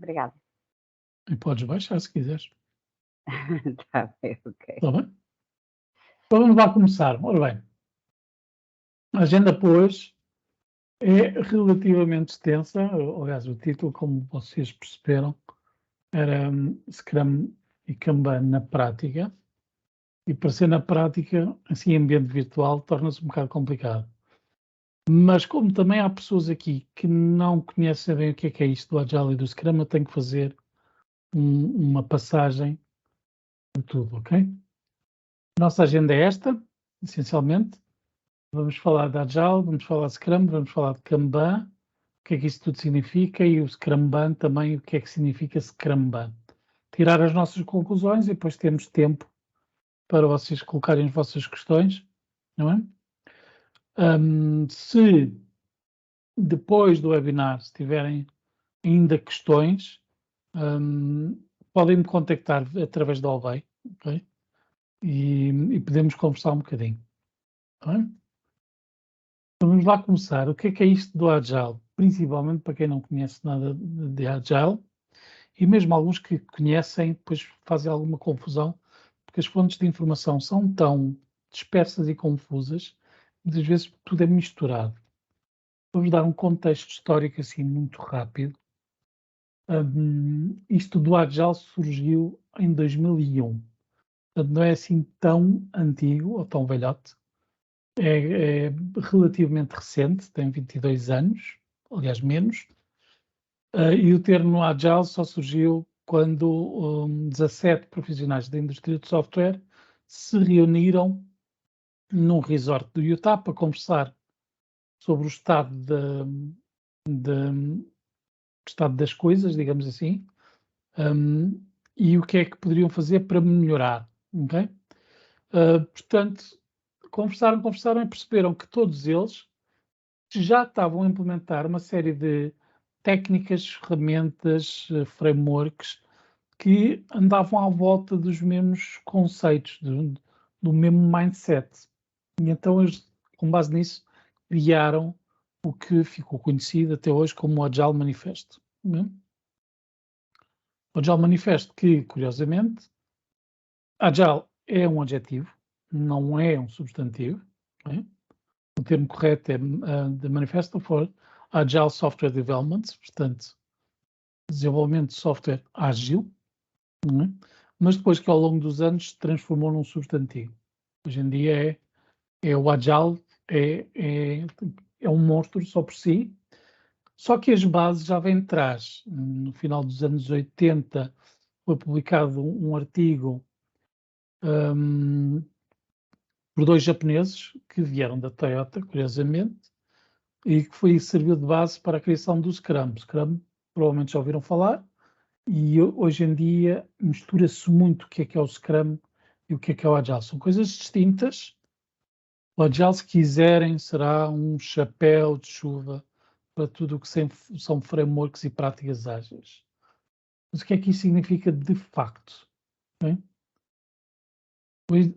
Obrigada. E podes baixar se quiseres. Está bem, ok. Está bem? Então vamos lá começar. Ora bem, a agenda para hoje é relativamente extensa. Aliás, o título, como vocês perceberam, era Scrum e Kanban na prática. E para ser na prática, assim, em ambiente virtual, torna-se um bocado complicado. Mas como também há pessoas aqui que não conhecem bem o que é isto do Agile e do Scrum, eu tenho que fazer uma passagem de tudo, ok? Nossa agenda é esta, essencialmente. Vamos falar de Agile, vamos falar de Scrum, vamos falar de Kanban, o que é que isso tudo significa, e o Scrumban também, o que é que significa Scrumban. Tirar as nossas conclusões e depois temos tempo para vocês colocarem as vossas questões, não é? Se depois do webinar, se tiverem ainda questões, podem me contactar através do Alvei, ok? E podemos conversar um bocadinho. Tá bem? Vamos lá começar. O que é isto do Agile? Principalmente para quem não conhece nada de Agile, e mesmo alguns que conhecem, depois fazem alguma confusão, porque as fontes de informação são tão dispersas e confusas, muitas vezes tudo é misturado. Vamos dar um contexto histórico assim muito rápido. Isto do Agile surgiu em 2001. Portanto, não é assim tão antigo ou tão velhote. É relativamente recente, tem 22 anos, aliás menos. E o termo Agile só surgiu quando 17 profissionais da indústria de software se reuniram num resort do Utah para conversar sobre o estado das coisas, digamos assim, e o que é que poderiam fazer para melhorar, ok? Portanto, conversaram e perceberam que todos eles já estavam a implementar uma série de técnicas, ferramentas, frameworks que andavam à volta dos mesmos conceitos, do mesmo mindset. E então, eles, com base nisso, criaram o que ficou conhecido até hoje como o Agile Manifesto. O Agile Manifesto que, curiosamente, Agile é um adjetivo, não é um substantivo. Okay? O termo correto é The Manifesto for Agile Software Development, portanto, desenvolvimento de software ágil, não é? Mas depois que ao longo dos anos se transformou num substantivo. Hoje em dia é o Agile, é um monstro só por si, só que as bases já vêm de trás. No final dos anos 80 foi publicado um artigo por dois japoneses que vieram da Toyota, curiosamente, e que serviu de base para a criação do Scrum. Scrum, provavelmente já ouviram falar, e hoje em dia mistura-se muito o que é o Scrum e o que é o Agile. São coisas distintas. O Agile, se quiserem, será um chapéu de chuva para tudo o que são frameworks e práticas ágeis. Mas o que é que isso significa de facto? Bem,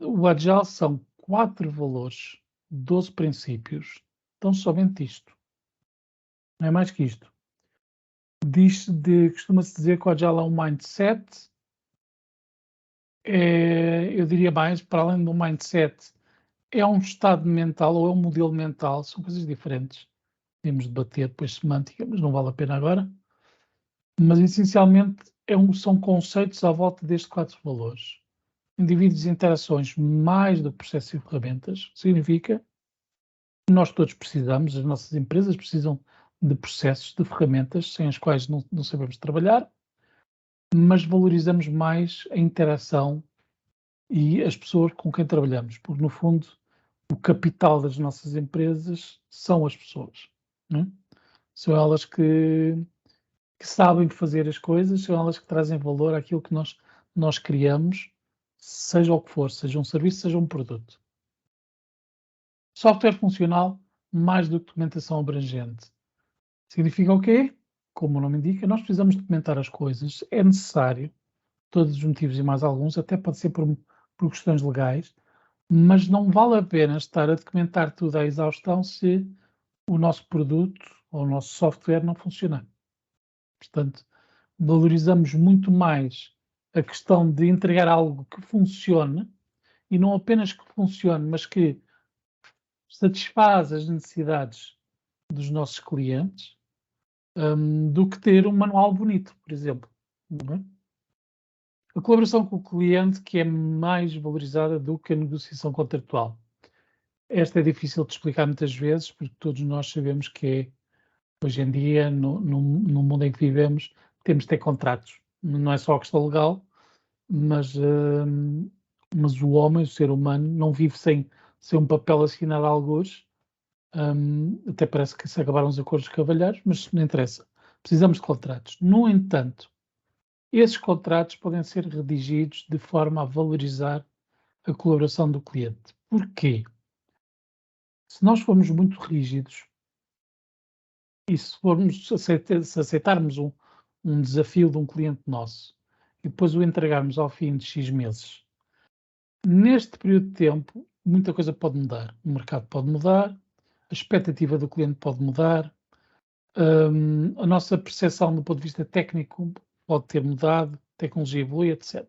o Agile são 4 valores, 12 princípios. Então, somente isto. Não é mais que isto. Costuma-se dizer que o Agile é um mindset. Eu diria mais, para além do mindset, é um estado mental ou é um modelo mental. São coisas diferentes. Podemos debater depois semântica, mas não vale a pena agora. Mas, essencialmente, são conceitos à volta destes 4 valores. Indivíduos e interações mais do que processos e ferramentas. Significa que nós todos precisamos, as nossas empresas precisam de processos, de ferramentas, sem as quais não sabemos trabalhar, mas valorizamos mais a interação e as pessoas com quem trabalhamos, porque, no fundo, o capital das nossas empresas são as pessoas. Não é? São elas que sabem fazer as coisas, são elas que trazem valor àquilo que nós criamos, seja o que for, seja um serviço, seja um produto. Software funcional, mais do que documentação abrangente. Significa o quê? Como o nome indica, nós precisamos documentar as coisas, é necessário, todos os motivos e mais alguns, até pode ser por questões legais, mas não vale a pena estar a documentar tudo à exaustão se o nosso produto ou o nosso software não funcionar. Portanto, valorizamos muito mais a questão de entregar algo que funcione, e não apenas que funcione, mas que satisfaz as necessidades dos nossos clientes, do que ter um manual bonito, por exemplo. Não é? A colaboração com o cliente que é mais valorizada do que a negociação contratual. Esta é difícil de explicar muitas vezes, porque todos nós sabemos que hoje em dia, no mundo em que vivemos, temos de ter contratos. Não é só a questão legal, mas o homem, o ser humano, não vive sem um papel assinado a algures. Até parece que se acabaram os acordos de cavalheiros, mas não interessa. Precisamos de contratos. No entanto, esses contratos podem ser redigidos de forma a valorizar a colaboração do cliente. Porquê? Se nós formos muito rígidos e se aceitarmos um desafio de um cliente nosso e depois o entregarmos ao fim de X meses, neste período de tempo, muita coisa pode mudar. O mercado pode mudar, a expectativa do cliente pode mudar, a nossa percepção do ponto de vista técnico pode ter mudado, tecnologia evolui, etc.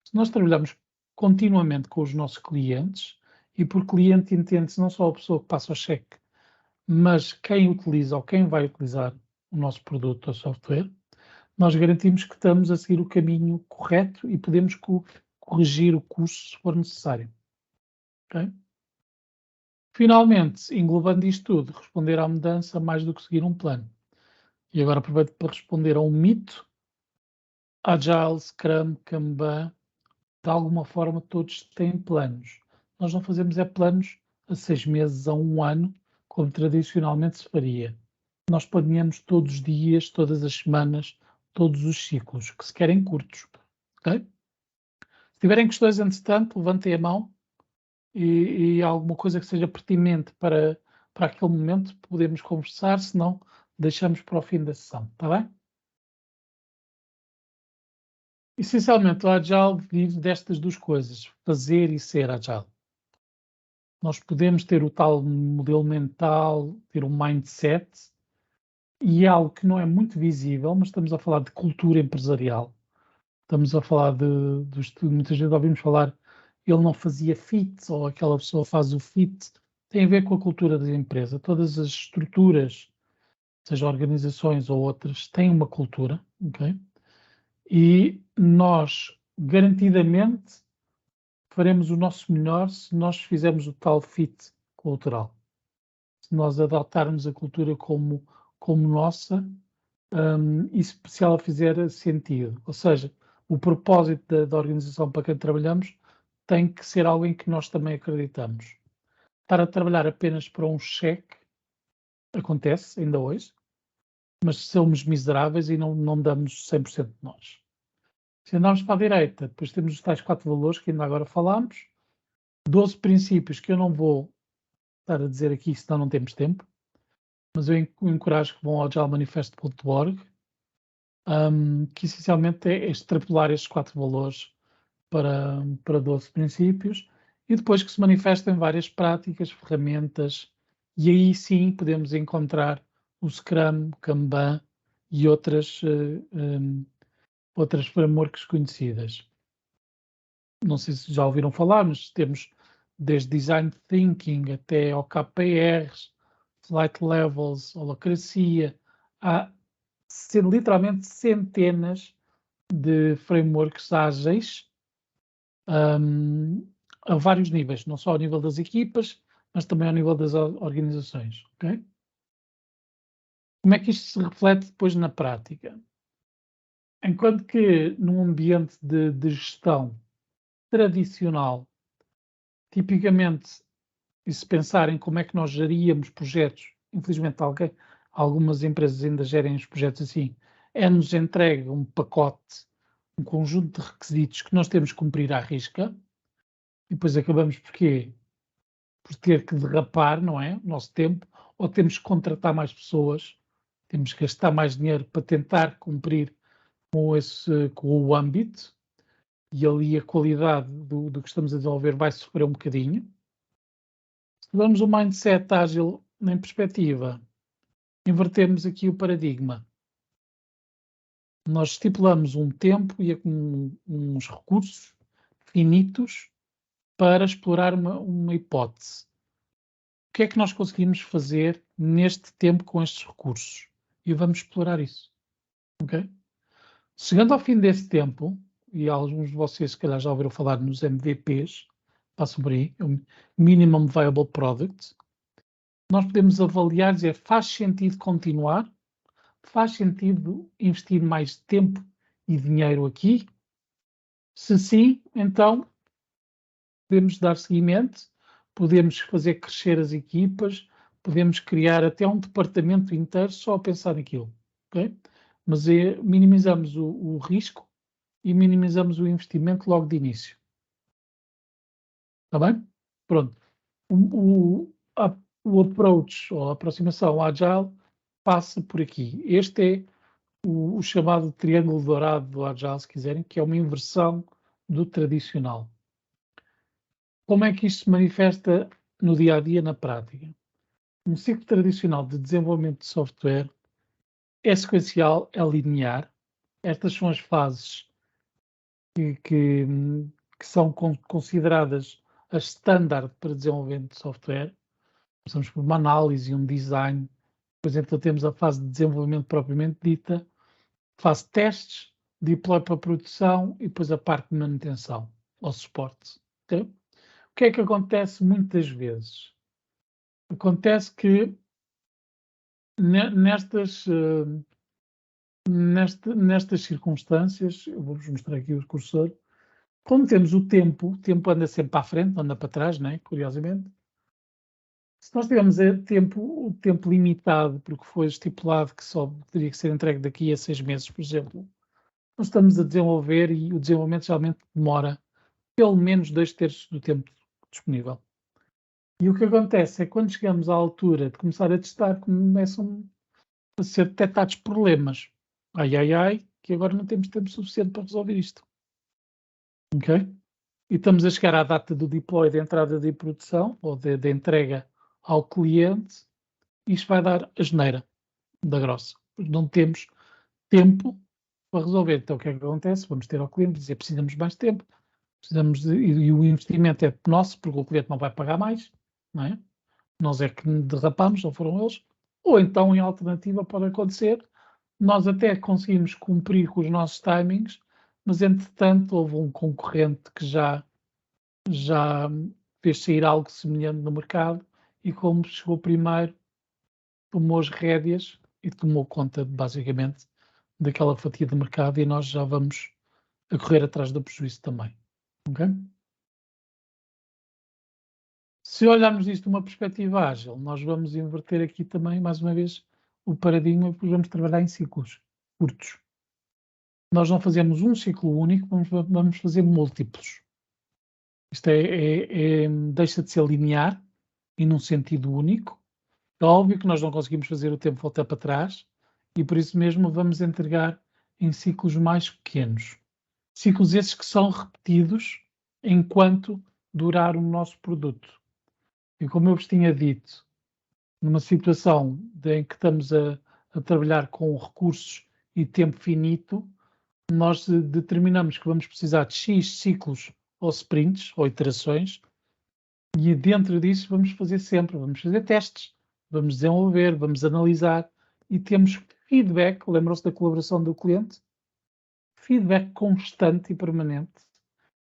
Se nós trabalharmos continuamente com os nossos clientes, e por cliente entende-se não só a pessoa que passa o cheque, mas quem utiliza ou quem vai utilizar o nosso produto ou software, nós garantimos que estamos a seguir o caminho correto e podemos corrigir o custo se for necessário. Okay? Finalmente, englobando isto tudo, responder à mudança mais do que seguir um plano. E agora aproveito para responder a um mito. Agile, Scrum, Kanban, de alguma forma todos têm planos. Nós não fazemos planos a 6 meses, a 1 ano, como tradicionalmente se faria. Nós planeamos todos os dias, todas as semanas, todos os ciclos, que se querem curtos. Okay? Se tiverem questões, entretanto, levantem a mão e alguma coisa que seja pertinente para aquele momento, podemos conversar, senão deixamos para o fim da sessão. Está bem? Essencialmente, o Agile vive destas duas coisas, fazer e ser Agile. Nós podemos ter o tal modelo mental, ter um mindset, e é algo que não é muito visível, mas estamos a falar de cultura empresarial. Estamos a falar muitas vezes ouvimos falar, ele não fazia fit, ou aquela pessoa faz o fit. Tem a ver com a cultura da empresa. Todas as estruturas, seja organizações ou outras, têm uma cultura, ok? E nós, garantidamente, faremos o nosso melhor se nós fizermos o tal fit cultural. Se nós adotarmos a cultura como nossa, e se ela fizer sentido. Ou seja, o propósito da organização para quem trabalhamos tem que ser algo em que nós também acreditamos. Estar a trabalhar apenas para um cheque acontece ainda hoje, mas somos miseráveis e não damos 100% de nós. Se andarmos para a direita, depois temos os tais 4 valores que ainda agora falámos, 12 princípios que eu não vou estar a dizer aqui, senão não temos tempo, mas eu encorajo que vão ao agilemanifesto.org, que essencialmente é extrapolar estes 4 valores para 12 princípios e depois que se manifestem várias práticas, ferramentas, e aí sim podemos encontrar o Scrum, o Kanban e outras frameworks conhecidas. Não sei se já ouviram falar, mas temos desde Design Thinking até OKRs, Flight Levels, Holacracia, há literalmente centenas de frameworks ágeis a vários níveis, não só ao nível das equipas, mas também ao nível das organizações. Okay? Como é que isto se reflete depois na prática? Enquanto que num ambiente de gestão tradicional, tipicamente, e se pensarem como é que nós geríamos projetos, infelizmente algumas empresas ainda gerem os projetos assim, é-nos entregue um pacote, um conjunto de requisitos que nós temos que cumprir à risca, e depois acabamos por ter que derrapar, não é? O nosso tempo, ou temos que contratar mais pessoas, temos que gastar mais dinheiro para tentar cumprir com o âmbito, e ali a qualidade do que estamos a desenvolver vai sofrer um bocadinho. Se tivermos um mindset ágil em perspectiva, invertemos aqui o paradigma. Nós estipulamos um tempo e uns recursos finitos para explorar uma hipótese. O que é que nós conseguimos fazer neste tempo com estes recursos? E vamos explorar isso. Ok? Chegando ao fim desse tempo, e alguns de vocês se calhar já ouviram falar nos MVPs, passam por aí, o Minimum Viable Product, nós podemos avaliar e dizer, faz sentido continuar? Faz sentido investir mais tempo e dinheiro aqui? Se sim, então podemos dar seguimento, podemos fazer crescer as equipas, podemos criar até um departamento inteiro só a pensar naquilo. Okay? Mas minimizamos o risco e minimizamos o investimento logo de início. Está bem? Pronto. O approach, ou a aproximação Agile, passa por aqui. Este é o chamado triângulo dourado do Agile, se quiserem, que é uma inversão do tradicional. Como é que isto se manifesta no dia a dia, na prática? Um ciclo tradicional de desenvolvimento de software é sequencial, é linear. Estas são as fases que são consideradas as standard para desenvolvimento de software. Começamos por uma análise e um design. Depois então temos a fase de desenvolvimento propriamente dita, fase de testes, deploy para produção e depois a parte de manutenção ou suporte. Okay? O que é que acontece muitas vezes? Acontece que nestas circunstâncias, eu vou-vos mostrar aqui o cursor, como temos o tempo anda sempre para a frente, anda para trás, né? Curiosamente. Se nós tivermos o tempo limitado, porque foi estipulado que só teria que ser entregue daqui a 6 meses, por exemplo, nós estamos a desenvolver e o desenvolvimento geralmente demora pelo menos 2/3 do tempo disponível. E o que acontece é que quando chegamos à altura de começar a testar, começam a ser detectados problemas. Ai, que agora não temos tempo suficiente para resolver isto. Ok? E estamos a chegar à data do deploy, de entrada de produção, ou de entrega ao cliente, e isto vai dar a geneira da grossa. Não temos tempo para resolver. Então o que é que acontece? Vamos ter ao cliente dizer, precisamos de mais tempo, e o investimento é nosso, porque o cliente não vai pagar mais, não é? Nós é que derrapamos, não foram eles. Ou então, em alternativa, pode acontecer, nós até conseguimos cumprir com os nossos timings, mas entretanto houve um concorrente que já fez sair algo semelhante no mercado e como chegou primeiro, tomou as rédeas e tomou conta, basicamente, daquela fatia de mercado e nós já vamos a correr atrás do prejuízo também. Okay? Se olharmos isto de uma perspectiva ágil, nós vamos inverter aqui também, mais uma vez, o paradigma, porque vamos trabalhar em ciclos curtos. Nós não fazemos um ciclo único, vamos fazer múltiplos. Isto deixa de ser linear e num sentido único. É óbvio que nós não conseguimos fazer o tempo voltar para trás e por isso mesmo vamos entregar em ciclos mais pequenos. Ciclos esses que são repetidos enquanto durar o nosso produto. E como eu vos tinha dito, numa situação em que estamos a trabalhar com recursos e tempo finito, nós determinamos que vamos precisar de X ciclos ou sprints ou iterações e dentro disso vamos fazer testes, vamos desenvolver, vamos analisar e temos feedback, lembram-se da colaboração do cliente? Feedback constante e permanente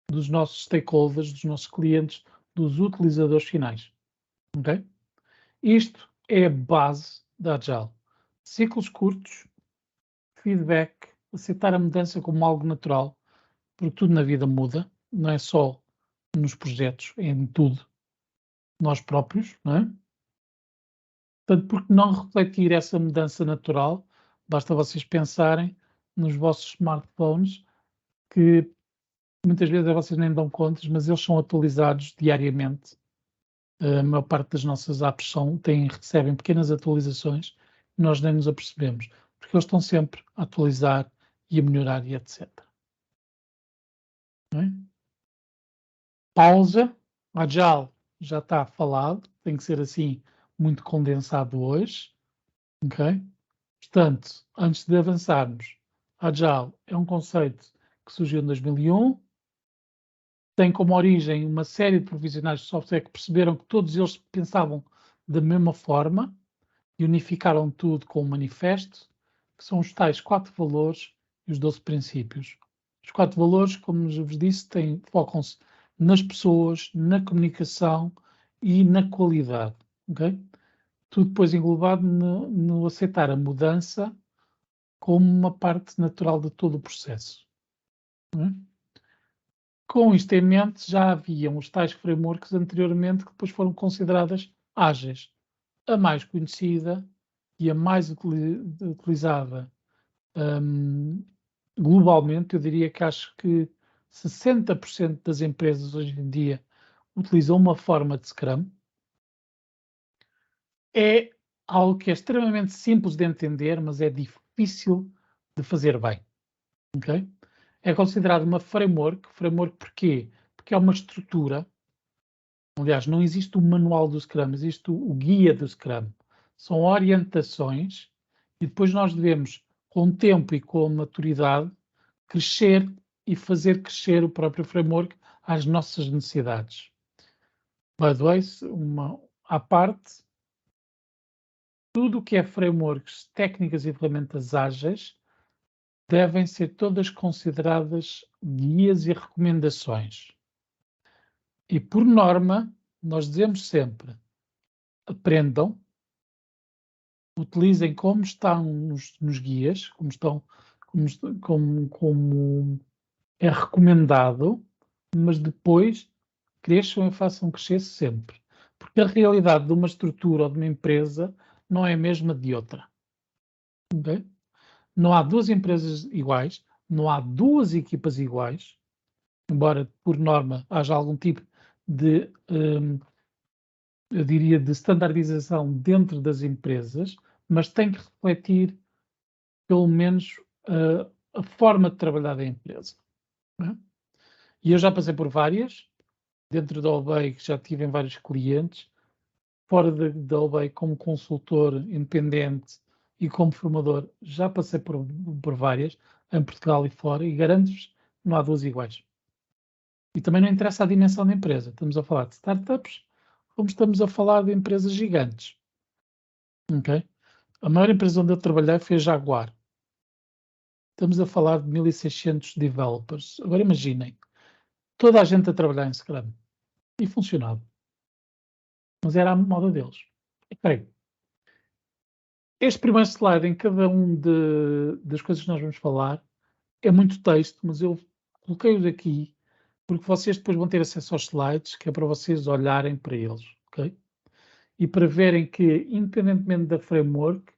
dos nossos stakeholders, dos nossos clientes, dos utilizadores finais. Ok? Isto é a base da Agile. Ciclos curtos, feedback, aceitar a mudança como algo natural, porque tudo na vida muda, não é só nos projetos, é em tudo, nós próprios, não é? Portanto, por que não refletir essa mudança natural? Basta vocês pensarem nos vossos smartphones, que muitas vezes vocês nem dão contas, mas eles são atualizados diariamente. A maior parte das nossas apps recebem pequenas atualizações e nós nem nos apercebemos, porque eles estão sempre a atualizar e a melhorar e etc. Não é? Pausa. Agile já está falado, tem que ser assim muito condensado hoje. Ok? Portanto, antes de avançarmos, Agile é um conceito que surgiu em 2001, tem como origem uma série de profissionais de software que perceberam que todos eles pensavam da mesma forma e unificaram tudo com um manifesto, que são os tais 4 valores e os 12 princípios. Os 4 valores, como já vos disse, focam-se nas pessoas, na comunicação e na qualidade. Okay? Tudo depois englobado no aceitar a mudança como uma parte natural de todo o processo. Com isto em mente, já haviam os tais frameworks anteriormente que depois foram consideradas ágeis. A mais conhecida e a mais utilizada globalmente, eu diria que acho que 60% das empresas hoje em dia utilizam uma forma de Scrum. É algo que é extremamente simples de entender, mas é difícil de fazer bem. Okay? É considerado uma framework. Framework porquê? Porque é uma estrutura. Aliás, não existe o manual do Scrum, existe o guia do Scrum. São orientações e depois nós devemos, com o tempo e com a maturidade, crescer e fazer crescer o próprio framework às nossas necessidades. By the way, à parte, tudo o que é frameworks, técnicas e ferramentas ágeis devem ser todas consideradas guias e recomendações. E, por norma, nós dizemos sempre, aprendam, utilizem como estão nos guias, como é recomendado, mas depois cresçam e façam crescer sempre. Porque a realidade de uma estrutura ou de uma empresa não é a mesma de outra. Okay? Não há duas empresas iguais, não há duas equipas iguais, embora por norma haja algum tipo de, eu diria, de standardização dentro das empresas, mas tem que refletir pelo menos a forma de trabalhar da empresa. Né? E eu já passei por várias, dentro da OBEI, que já tive em vários clientes, fora da OBEI como consultor independente e como formador, já passei por várias, em Portugal e fora, e garanto-vos que não há duas iguais. E também não interessa a dimensão da empresa. Estamos a falar de startups, como estamos a falar de empresas gigantes. Okay? A maior empresa onde eu trabalhei foi a Jaguar. Estamos a falar de 1.600 developers. Agora imaginem, toda a gente a trabalhar em Scrum. E funcionava. Mas era a moda deles. Okay. Este primeiro slide, em cada das coisas que nós vamos falar, é muito texto, mas eu coloquei-os aqui porque vocês depois vão ter acesso aos slides, que é para vocês olharem para eles, ok? E para verem que, independentemente da framework,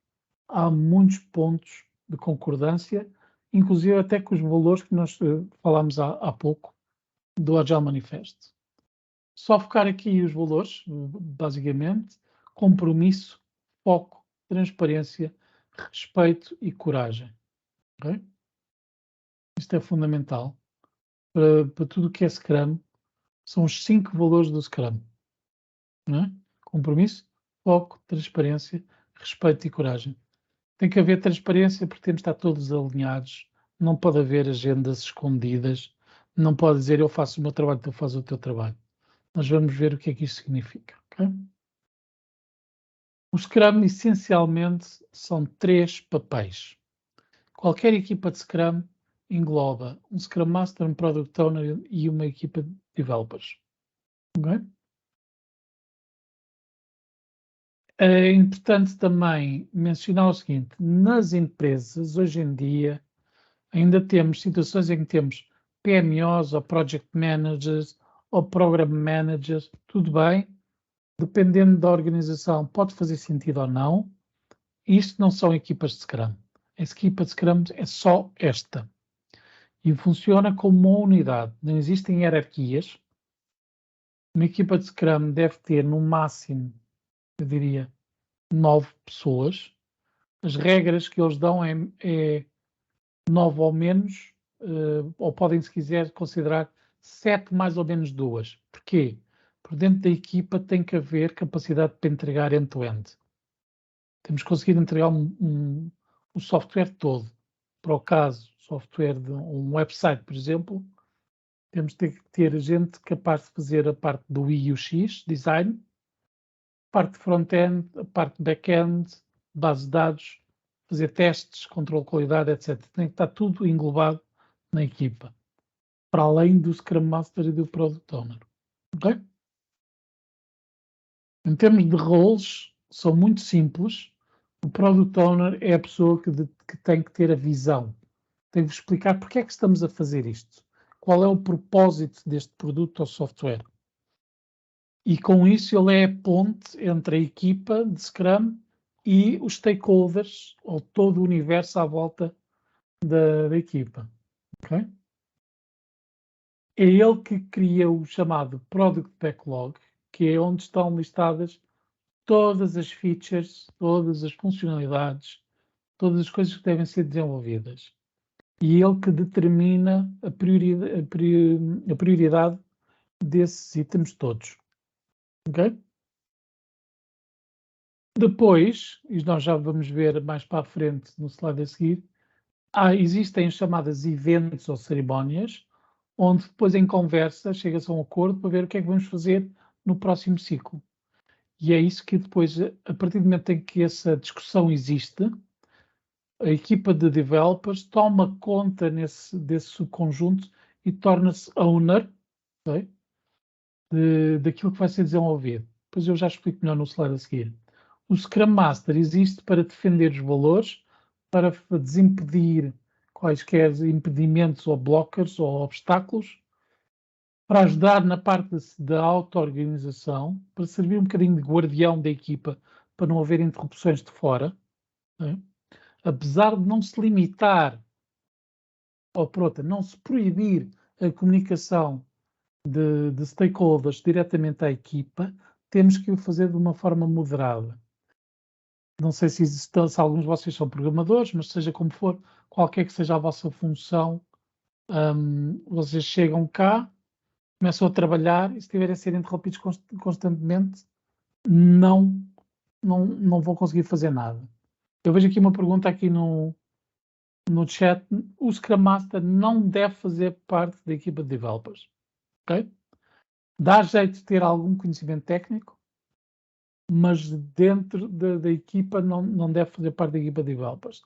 há muitos pontos de concordância, inclusive até com os valores que nós falámos há pouco do Agile Manifesto. Só focar aqui os valores, basicamente, compromisso, foco, transparência, respeito e coragem. Okay? Isto é fundamental para tudo o que é Scrum. São os 5 valores do Scrum. Não é? Compromisso, foco, transparência, respeito e coragem. Tem que haver transparência porque temos de estar todos alinhados. Não pode haver agendas escondidas. Não pode dizer eu faço o meu trabalho, tu fazes o teu trabalho. Nós vamos ver o que é que isto significa. Okay? O Scrum, essencialmente, são 3 papéis. Qualquer equipa de Scrum engloba um Scrum Master, um Product Owner e uma equipa de developers. Okay? É importante também mencionar o seguinte: nas empresas, hoje em dia, ainda temos situações em que temos PMOs ou Project Managers ou Program Managers, tudo bem, dependendo da organização, pode fazer sentido ou não. Isto não são equipas de Scrum. A equipa de Scrum é só esta. E funciona como uma unidade. Não existem hierarquias. Uma equipa de Scrum deve ter, no máximo, eu diria, 9 pessoas. As regras que eles dão é 9 ou menos, ou podem, se quiser, considerar 7 mais ou menos 2. Porquê? Por dentro da equipa tem que haver capacidade para entregar end-to-end. Temos conseguido entregar o software todo. Para o caso, software, de um website, por exemplo, temos de ter gente capaz de fazer a parte do I e o X, design, parte de front-end, a parte de back-end, base de dados, fazer testes, controle de qualidade, etc. Tem que estar tudo englobado na equipa, para além do Scrum Master e do Product Owner. Ok? Em termos de roles, são muito simples. O Product Owner é a pessoa que tem que ter a visão. Tem que vos explicar porque é que estamos a fazer isto. Qual é o propósito deste produto ou software. E com isso ele é a ponte entre a equipa de Scrum e os stakeholders, ou todo o universo à volta da equipa. Okay? É ele que cria o chamado Product Backlog, que é onde estão listadas todas as features, todas as funcionalidades, todas as coisas que devem ser desenvolvidas. E ele que determina a prioridade desses itens todos. Ok? Depois, e nós já vamos ver mais para a frente no slide a seguir, existem chamadas eventos ou cerimónias, onde depois em conversa chega-se a um acordo para ver o que é que vamos fazer no próximo ciclo. E é isso que depois, a partir do momento em que essa discussão existe, a equipa de developers toma conta desse subconjunto e torna-se owner, okay, daquilo que vai ser desenvolvido. Depois eu já explico melhor no slide a seguir. O Scrum Master existe para defender os valores, para desimpedir quaisquer impedimentos ou blockers ou obstáculos, para ajudar na parte da auto-organização, para servir um bocadinho de guardião da equipa, para não haver interrupções de fora. Né? Apesar de não se limitar, ou por outra, não se proibir a comunicação de stakeholders diretamente à equipa, temos que o fazer de uma forma moderada. Não sei se alguns de vocês são programadores, mas seja como for, qualquer que seja a vossa função, vocês chegam cá, começam a trabalhar e se tiverem a ser interrompidos constantemente, não vão conseguir fazer nada. Eu vejo aqui uma pergunta aqui no chat. O Scrum Master não deve fazer parte da equipa de developers. Ok? Dá jeito de ter algum conhecimento técnico, mas dentro da equipa não deve fazer parte da equipa de developers.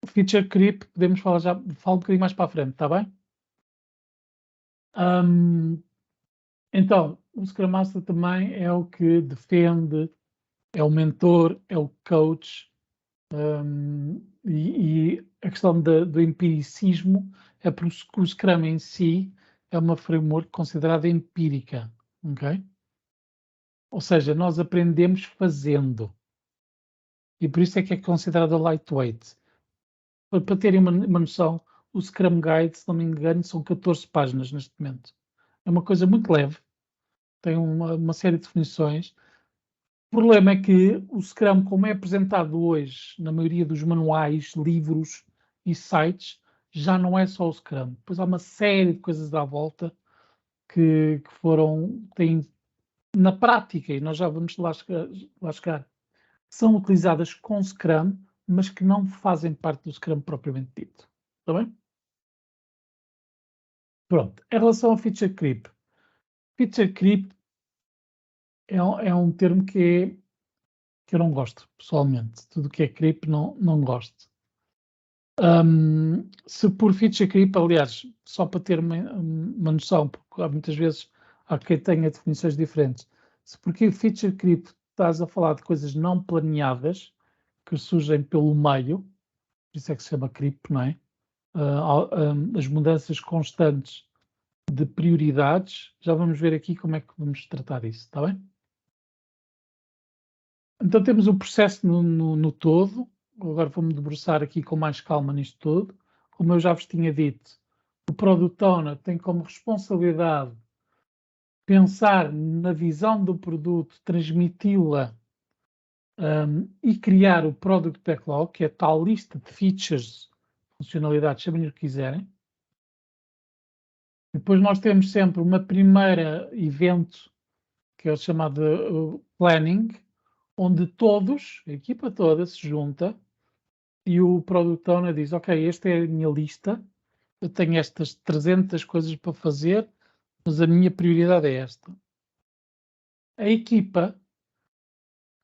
Feature creep, podemos falar falo um bocadinho mais para a frente, está bem? Então, o Scrum Master também é o que defende, é o mentor, é o coach, e a questão do empiricismo é porque o Scrum em si é uma framework considerada empírica, ok? Ou seja, nós aprendemos fazendo. E por isso é que é considerada lightweight. Para terem uma noção, o Scrum Guide, se não me engano, são 14 páginas neste momento. É uma coisa muito leve, tem uma série de definições. O problema é que o Scrum, como é apresentado hoje na maioria dos manuais, livros e sites, já não é só o Scrum. Depois há uma série de coisas à volta que têm, na prática, e nós já vamos lá chegar, são utilizadas com Scrum, mas que não fazem parte do Scrum propriamente dito. Está bem? Pronto. Em relação ao feature creep. Feature creep é um termo que eu não gosto, pessoalmente. Tudo que é creep não gosto. Se por feature creep, aliás, só para ter uma noção, porque há muitas vezes há quem tenha definições diferentes. Se porque feature creep estás a falar de coisas não planeadas que surgem pelo meio, por isso é que se chama creep, não é? As mudanças constantes de prioridades, já vamos ver aqui como é que vamos tratar isso, está bem? Então temos o processo no todo, agora vou-me debruçar aqui com mais calma nisto todo. Como eu já vos tinha dito, o Product Owner tem como responsabilidade pensar na visão do produto, transmiti-la e criar o Product Backlog, que é a tal lista de features, funcionalidades, chamem o que quiserem. Depois nós temos sempre uma primeira evento, que é o chamado planning, onde a equipa toda se junta e o Product Owner diz, ok, esta é a minha lista, eu tenho estas 300 coisas para fazer, mas a minha prioridade é esta. A equipa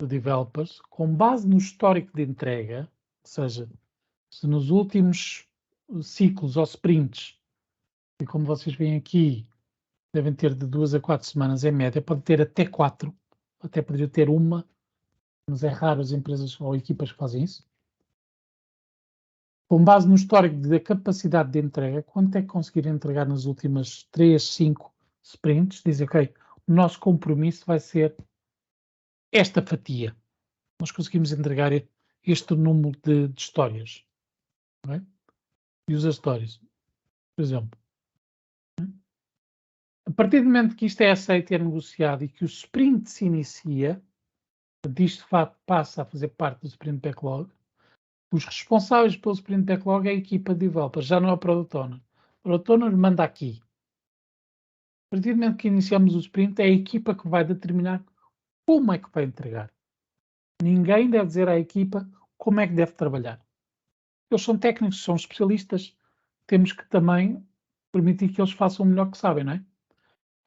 de developers, com base no histórico de entrega, ou seja, se nos últimos ciclos ou sprints, e como vocês veem aqui, devem ter de 2 a 4 semanas em média, pode ter até 4, até poderia ter uma, mas é raro as empresas ou equipas que fazem isso. Com base no histórico da capacidade de entrega, quanto é que conseguir entregar nas últimas 3, 5 sprints, dizem, ok, o nosso compromisso vai ser esta fatia. Nós conseguimos entregar este número de histórias. Não é? User stories, por exemplo. A partir do momento que isto é aceito e é negociado e que o sprint se inicia, isto de facto passa a fazer parte do sprint backlog, os responsáveis pelo sprint backlog é a equipa de developers, já não é o Product Owner. O Product Owner manda aqui. A partir do momento que iniciamos o sprint, é a equipa que vai determinar como é que vai entregar. Ninguém deve dizer à equipa como é que deve trabalhar. Eles são técnicos, são especialistas. Temos que também permitir que eles façam o melhor que sabem, não é?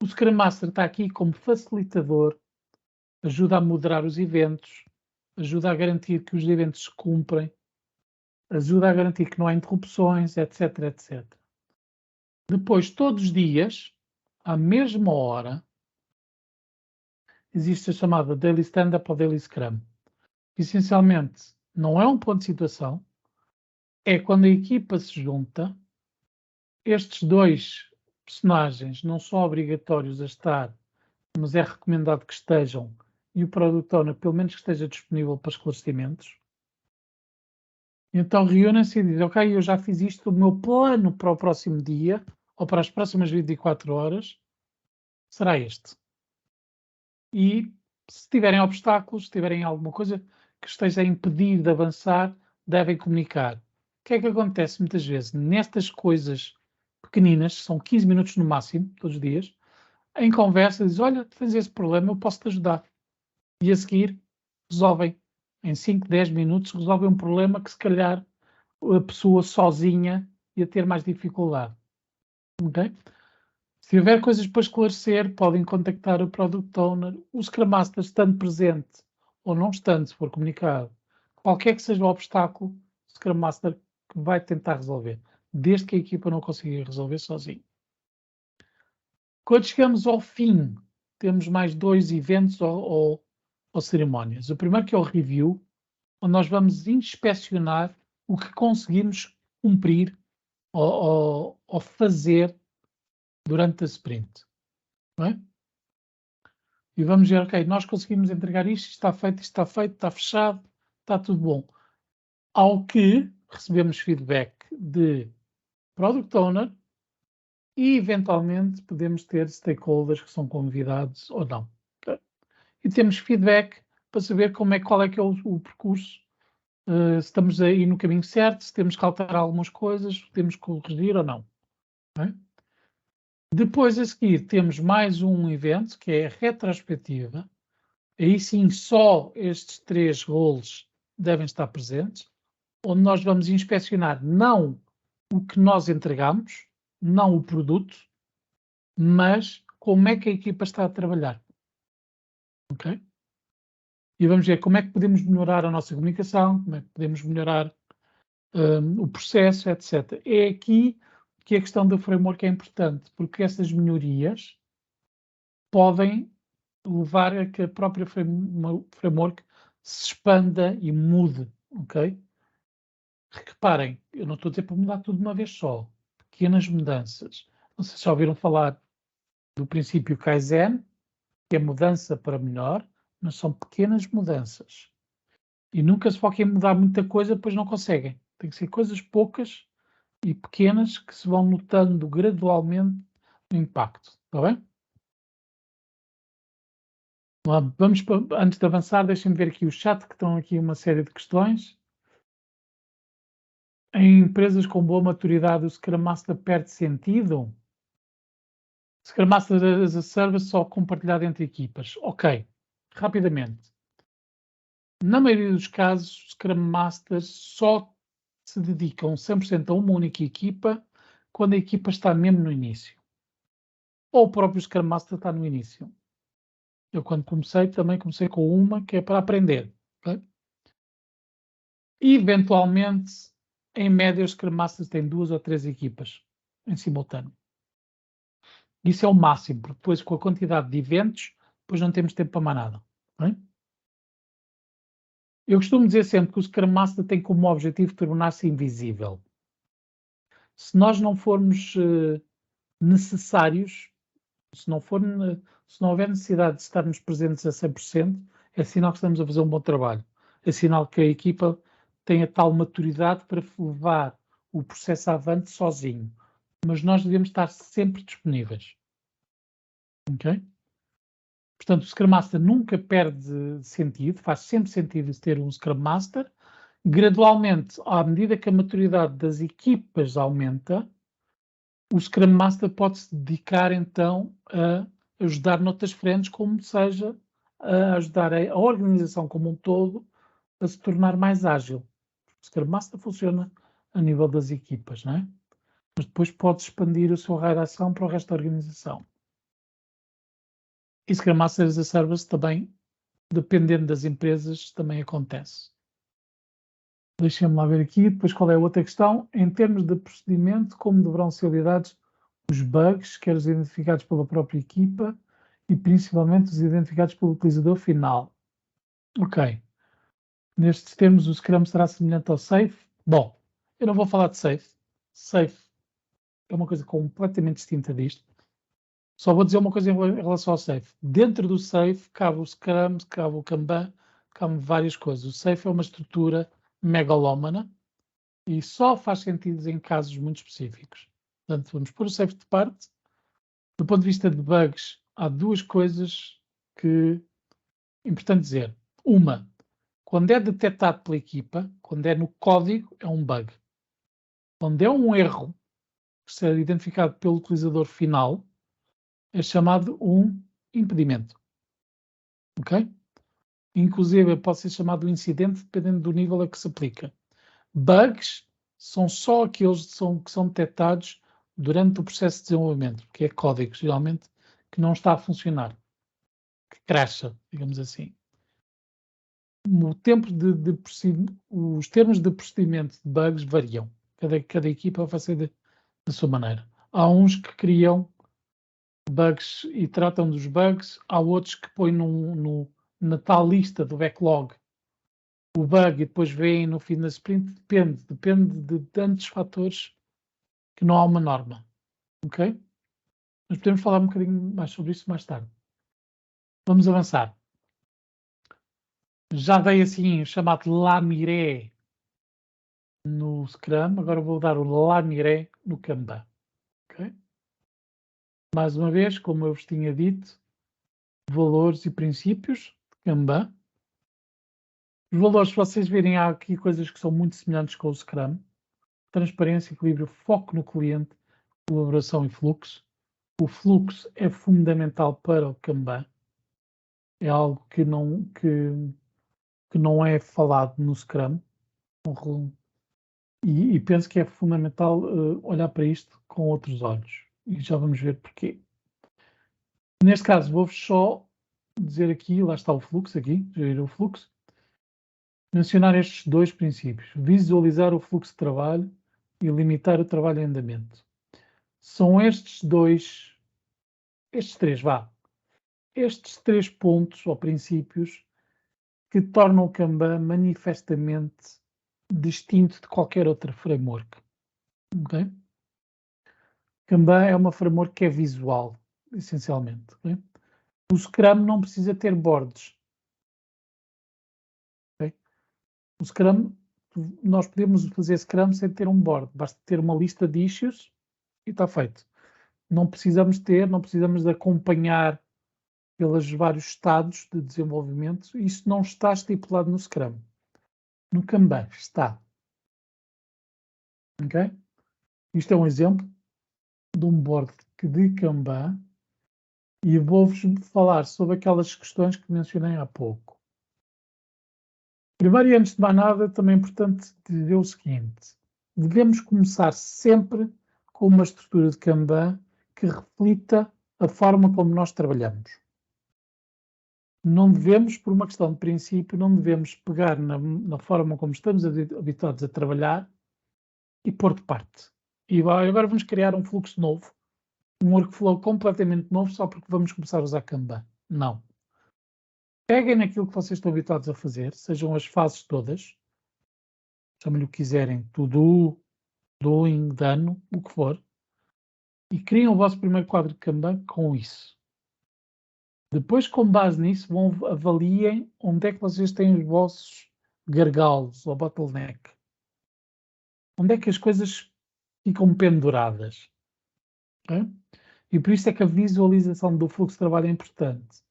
O Scrum Master está aqui como facilitador, ajuda a moderar os eventos, ajuda a garantir que os eventos se cumprem, ajuda a garantir que não há interrupções, etc, etc. Depois, todos os dias, à mesma hora, existe a chamada Daily Stand-Up ou Daily Scrum. Essencialmente, não é um ponto de situação, é quando a equipa se junta, estes dois personagens não são obrigatórios a estar, mas é recomendado que estejam, e o Product Owner, pelo menos que esteja disponível para esclarecimentos. Então reúnem-se e dizem, ok, eu já fiz isto, o meu plano para o próximo dia, ou para as próximas 24 horas, será este. E se tiverem obstáculos, se tiverem alguma coisa que esteja a impedir de avançar, devem comunicar. O que é que acontece muitas vezes? Nestas coisas pequeninas, são 15 minutos no máximo, todos os dias, em conversa, diz, olha, tens esse problema, eu posso te ajudar. E a seguir, resolvem. Em 5, 10 minutos, resolvem um problema que se calhar a pessoa sozinha ia ter mais dificuldade. Okay? Se houver coisas para esclarecer, podem contactar o Product Owner, o Scrum Master estando presente ou não estando, se for comunicado. Qualquer que seja o obstáculo, o Scrum Master que vai tentar resolver, desde que a equipa não consiga resolver sozinho. Quando chegamos ao fim, temos mais 2 eventos ou cerimónias. O primeiro que é o review, onde nós vamos inspecionar o que conseguimos cumprir ou fazer durante a sprint. Não é? E vamos ver, ok, nós conseguimos entregar isto está feito, está fechado, está tudo bom. Ao que recebemos feedback de Product Owner e, eventualmente, podemos ter stakeholders que são convidados ou não. Okay? E temos feedback para saber qual é que é o percurso, se estamos aí no caminho certo, se temos que alterar algumas coisas, se temos que corrigir ou não. Okay? Depois, a seguir, temos mais um evento, que é a retrospectiva. Aí sim, só estes 3 roles devem estar presentes, onde nós vamos inspecionar não o que nós entregamos, não o produto, mas como é que a equipa está a trabalhar. Ok? E vamos ver como é que podemos melhorar a nossa comunicação, como é que podemos melhorar o processo, etc. É aqui que a questão do framework é importante, porque essas melhorias podem levar a que a própria framework se expanda e mude, ok? Reparem, eu não estou a dizer para mudar tudo de uma vez só. Pequenas mudanças. Não sei se já ouviram falar do princípio Kaizen, que é mudança para melhor, mas são pequenas mudanças. E nunca se foquem em mudar muita coisa, pois não conseguem. Tem que ser coisas poucas e pequenas que se vão notando gradualmente no impacto. Está bem? Vamos antes de avançar, deixem-me ver aqui o chat, que estão aqui uma série de questões. Em empresas com boa maturidade, o Scrum Master perde sentido? Scrum Master as a Service só compartilhado entre equipas. Ok, rapidamente. Na maioria dos casos, Scrum Masters só se dedicam 100% a uma única equipa quando a equipa está mesmo no início. Ou o próprio Scrum Master está no início. Eu, quando comecei, também comecei com uma que é para aprender. Okay? E, eventualmente, em média, os Scrum Masters têm 2 ou 3 equipas em simultâneo. Isso é o máximo, porque depois, com a quantidade de eventos, depois não temos tempo para mais nada. Okay? Eu costumo dizer sempre que o Scrum Master tem como objetivo tornar-se invisível. Se nós não formos necessários, se não houver necessidade de estarmos presentes a 100%, é sinal que estamos a fazer um bom trabalho. É sinal que a equipa tem a tal maturidade para levar o processo avante sozinho. Mas nós devemos estar sempre disponíveis. Ok? Portanto, o Scrum Master nunca perde sentido, faz sempre sentido ter um Scrum Master. Gradualmente, à medida que a maturidade das equipas aumenta, o Scrum Master pode se dedicar então a ajudar noutras frentes, como seja a ajudar a organização como um todo a se tornar mais ágil. O Scrum Master funciona a nível das equipas, não é? Mas depois pode expandir o seu raio de ação para o resto da organização. E Scrum Master as a Service também, dependendo das empresas, também acontece. Deixem-me lá ver aqui, depois qual é a outra questão. Em termos de procedimento, como deverão ser lidados os bugs, quer os identificados pela própria equipa e principalmente os identificados pelo utilizador final? Ok. Nestes termos, o Scrum será semelhante ao Safe? Bom, eu não vou falar de Safe. Safe é uma coisa completamente distinta disto. Só vou dizer uma coisa em relação ao Safe. Dentro do Safe cabe o Scrum, cabe o Kanban, cabe várias coisas. O Safe é uma estrutura megalómana e só faz sentido em casos muito específicos. Portanto, vamos pôr o Safe de parte. Do ponto de vista de bugs, há 2 coisas que é importante dizer. Uma, quando é detectado pela equipa, quando é no código, é um bug. Quando é um erro que será identificado pelo utilizador final, é chamado um impedimento. Ok? Inclusive, pode ser chamado um incidente, dependendo do nível a que se aplica. Bugs são só aqueles que são detectados durante o processo de desenvolvimento, que é código, geralmente, que não está a funcionar, que crasha, digamos assim. O tempo os termos de procedimento de bugs variam. Cada equipa vai ser da sua maneira. Há uns que criam bugs e tratam dos bugs, há outros que põem na tal lista do backlog o bug e depois veem no fim da sprint. Depende de tantos fatores que não há uma norma. Ok? Mas podemos falar um bocadinho mais sobre isso mais tarde. Vamos avançar. Já dei assim o chamado lamiré no Scrum, agora vou dar o lamiré no Kanban. Okay? Mais uma vez, como eu vos tinha dito, valores e princípios de Kanban. Os valores, se vocês virem, há aqui coisas que são muito semelhantes com o Scrum. Transparência, equilíbrio, foco no cliente, colaboração e fluxo. O fluxo é fundamental para o Kanban. É algo que não é falado no Scrum. E penso que é fundamental olhar para isto com outros olhos. E já vamos ver porquê. Neste caso, vou-vos só dizer aqui, lá está o fluxo, aqui, gerir o fluxo. Mencionar estes 2 princípios. Visualizar o fluxo de trabalho e limitar o trabalho em andamento. São estes 3 pontos ou princípios que tornam o Kanban manifestamente distinto de qualquer outra framework. Okay? Kanban é uma framework que é visual, essencialmente. Okay? O Scrum não precisa ter boards. Okay? O Scrum, nós podemos fazer Scrum sem ter um board. Basta ter uma lista de issues e está feito. Não precisamos de acompanhar pelos vários estados de desenvolvimento. Isso não está estipulado no Scrum. No Kanban está. Ok? Isto é um exemplo de um board de Kanban e vou-vos falar sobre aquelas questões que mencionei há pouco. Primeiro e antes de mais nada, também é importante dizer o seguinte. devemos começar sempre com uma estrutura de Kanban que reflita a forma como nós trabalhamos. Não devemos, por uma questão de princípio, não devemos pegar na forma como estamos habituados a trabalhar e pôr de parte. E agora vamos criar um fluxo novo, um workflow completamente novo, só porque vamos começar a usar Kanban. Não. Peguem naquilo que vocês estão habituados a fazer, sejam as fases todas, chamem-lhe o que quiserem, to do, doing, done, o que for, e criem o vosso primeiro quadro de Kanban com isso. Depois, com base nisso, avaliem onde é que vocês têm os vossos gargalos ou bottleneck. Onde é que as coisas ficam penduradas. Okay? E por isso é que a visualização do fluxo de trabalho é importante.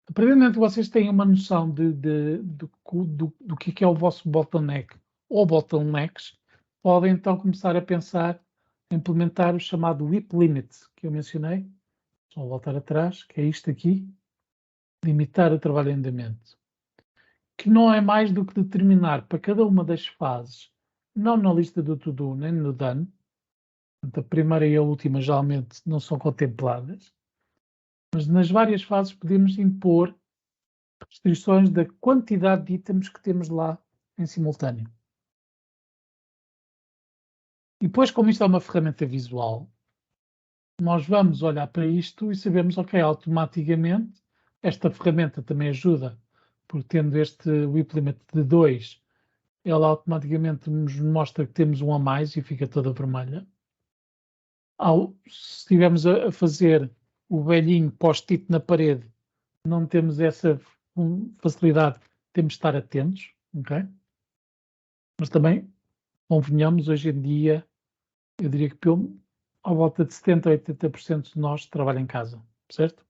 A partir do momento que vocês têm uma noção do que é o vosso bottleneck ou bottlenecks, podem então começar a pensar em implementar o chamado WIP Limit, que eu mencionei. Vou voltar atrás, que é isto aqui. Limitar o trabalho em andamento. Que não é mais do que determinar para cada uma das fases, não na lista do to-do nem no done, a primeira e a última geralmente não são contempladas, mas nas várias fases podemos impor restrições da quantidade de itens que temos lá em simultâneo. E depois, como isto é uma ferramenta visual, nós vamos olhar para isto e sabemos, ok, automaticamente, esta ferramenta também ajuda, porque tendo este WIP Limit de 2, ela automaticamente nos mostra que temos um a mais e fica toda vermelha. Se estivermos a fazer o velhinho post-it na parede, não temos essa facilidade, temos de estar atentos, ok? Mas também, convenhamos, hoje em dia, eu diria que à volta de 70% a 80% de nós trabalha em casa, certo?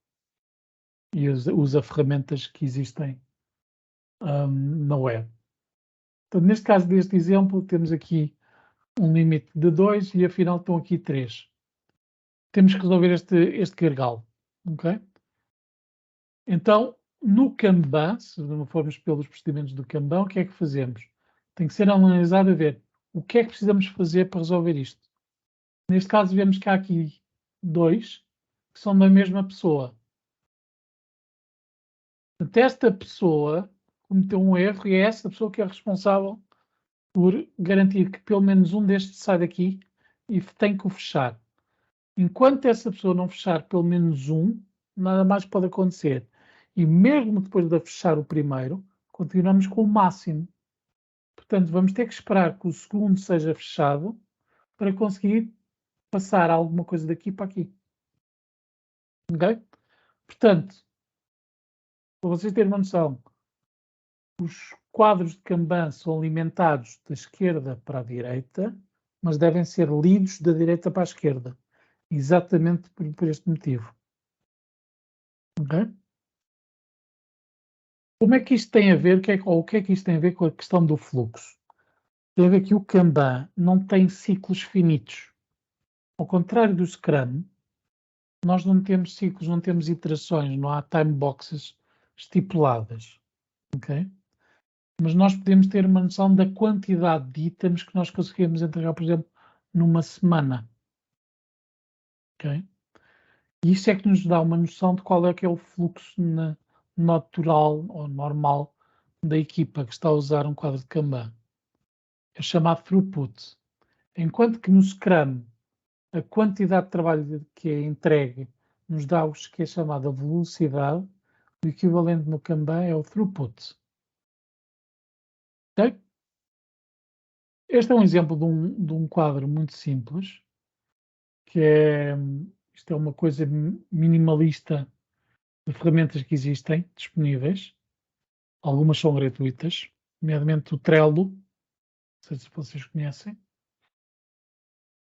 E usa ferramentas que existem na web. Então, neste caso deste exemplo, temos aqui um limite de 2 e afinal estão aqui 3. Temos que resolver este gargalo, ok? Então, no Kanban, se não formos pelos procedimentos do Kanban, o que é que fazemos? Tem que ser analisado a ver o que é que precisamos fazer para resolver isto. Neste caso, vemos que há aqui 2 que são da mesma pessoa. Portanto, esta pessoa cometeu um erro e é essa pessoa que é responsável por garantir que pelo menos um destes sai daqui e tem que o fechar. Enquanto essa pessoa não fechar pelo menos um, nada mais pode acontecer. E mesmo depois de fechar o primeiro, continuamos com o máximo. Portanto, vamos ter que esperar que o segundo seja fechado para conseguir passar alguma coisa daqui para aqui. Ok? Portanto, para vocês terem uma noção, os quadros de Kanban são alimentados da esquerda para a direita, mas devem ser lidos da direita para a esquerda. Exatamente por este motivo. Ok? Como é que isto tem a ver, o que é que isto tem a ver com a questão do fluxo? Tem a ver que o Kanban não tem ciclos finitos. Ao contrário do Scrum, nós não temos ciclos, não temos iterações, não há time boxes estipuladas. Ok? Mas nós podemos ter uma noção da quantidade de itens que nós conseguimos entregar, por exemplo, numa semana. Ok? E isso é que nos dá uma noção de qual é que é o fluxo natural ou normal da equipa que está a usar um quadro de Kanban. É chamado throughput. Enquanto que no Scrum a quantidade de trabalho que é entregue nos dá o que é chamada velocidade, o equivalente no Kanban é o throughput. Okay? Este é um exemplo de um quadro muito simples, que isto é uma coisa minimalista de ferramentas que existem disponíveis. Algumas são gratuitas, nomeadamente o Trello, não sei se vocês conhecem.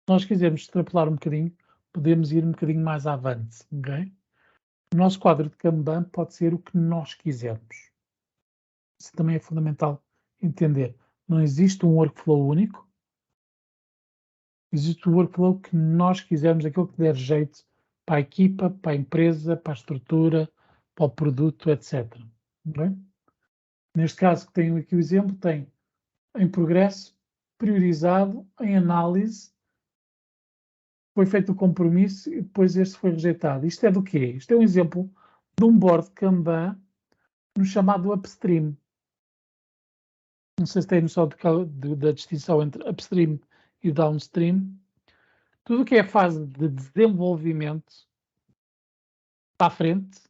Se nós quisermos extrapolar um bocadinho, podemos ir um bocadinho mais avante, ok? O nosso quadro de Kanban pode ser o que nós quisermos. Isso também é fundamental entender. Não existe um workflow único. Existe o workflow que nós quisermos, aquilo que der jeito para a equipa, para a empresa, para a estrutura, para o produto, etc. Okay? Neste caso que tenho aqui o exemplo, tem em progresso, priorizado em análise, foi feito o compromisso e depois este foi rejeitado. Isto é do quê? Isto é um exemplo de um board Kanban no chamado upstream. Não sei se tem noção da distinção entre upstream e downstream. Tudo o que é a fase de desenvolvimento para a frente,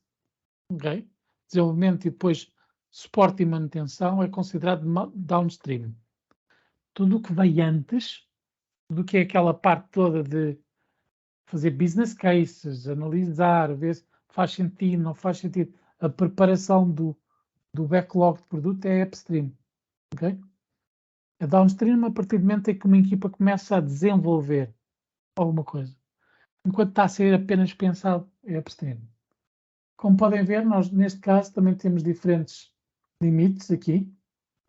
okay? Desenvolvimento e depois suporte e manutenção é considerado downstream. Tudo o que vem antes, tudo o que é aquela parte toda de fazer business cases, analisar, ver se faz sentido, não faz sentido, a preparação do backlog de produto é upstream, ok? A downstream, a partir do momento em que uma equipa começa a desenvolver alguma coisa. Enquanto está a ser apenas pensado, é upstream. Como podem ver, nós neste caso também temos diferentes limites aqui.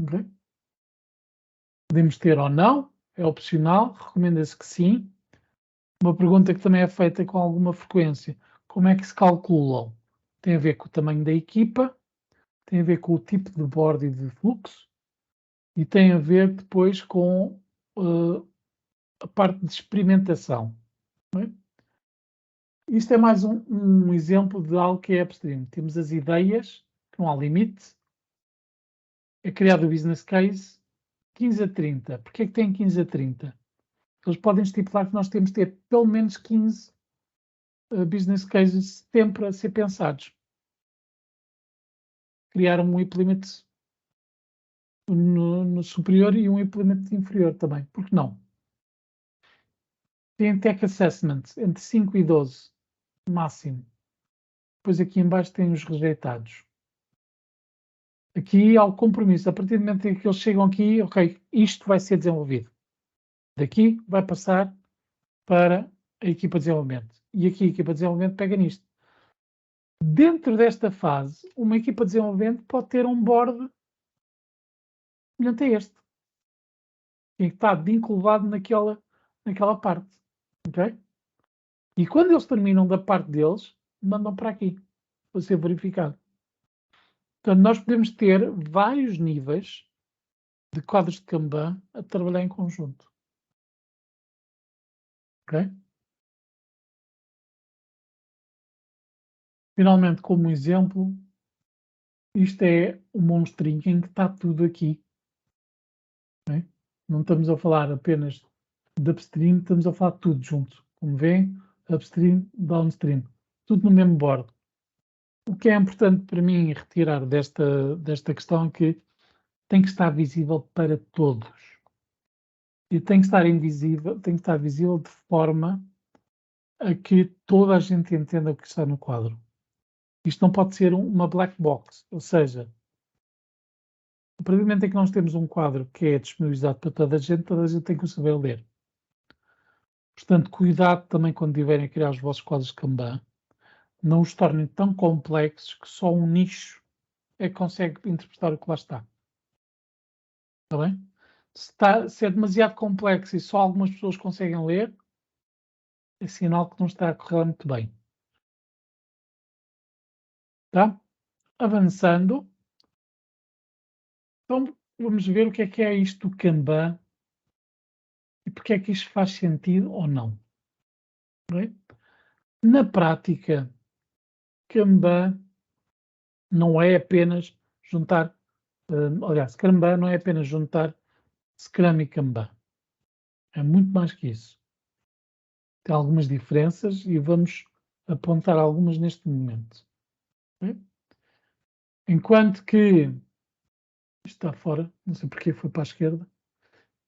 Okay? Podemos ter ou não, é opcional, recomenda-se que sim. Uma pergunta que também é feita com alguma frequência: como é que se calculam? Tem a ver com o tamanho da equipa, tem a ver com o tipo de board e de fluxo, e tem a ver depois com a parte de experimentação. Não é? Isto é mais um exemplo de algo que é upstream. Temos as ideias, que não há limite. É criado o business case 15 a 30. Porquê é que tem 15 a 30? Eles podem estipular que nós temos de ter pelo menos 15 business cases sempre a ser pensados. Criar um implement no superior e um implement inferior também. Por que não? Tem tech assessment entre 5 e 12, máximo. Depois aqui em baixo tem os rejeitados. Aqui há o compromisso. A partir do momento em que eles chegam aqui, ok, isto vai ser desenvolvido. Daqui vai passar para a equipa de desenvolvimento. E aqui a equipa de desenvolvimento pega nisto. Dentro desta fase, uma equipa de desenvolvimento pode ter um board semelhante a este, em que está vinculado naquela parte. Okay? E quando eles terminam da parte deles, mandam para aqui, para ser verificado. Portanto, nós podemos ter vários níveis de quadros de Kanban a trabalhar em conjunto. Ok? Finalmente, como exemplo, isto é o monstrinho em que está tudo aqui. Okay? Não estamos a falar apenas de upstream, estamos a falar de tudo junto. Como veem, upstream, downstream. Tudo no mesmo board. O que é importante para mim retirar desta questão é que tem que estar visível para todos. E tem que estar visível de forma a que toda a gente entenda o que está no quadro. Isto não pode ser uma black box, ou seja, a partir do momento em que nós temos um quadro que é disponibilizado para toda a gente tem que o saber ler. Portanto, cuidado também quando tiverem a criar os vossos quadros de Kanban, não os tornem tão complexos que só um nicho é que consegue interpretar o que lá está. Está bem? Se é demasiado complexo e só algumas pessoas conseguem ler, é sinal que não está a correr muito bem. Tá? Avançando. Então, vamos ver o que é isto do Kanban e porque é que isto faz sentido ou não. Bem? Na prática, Kanban não é apenas juntar, aliás, Kanban não é apenas juntar Scrum e Kanban. É muito mais que isso. Tem algumas diferenças e vamos apontar algumas neste momento. Bem? Enquanto que isto está fora, não sei porque foi para a esquerda,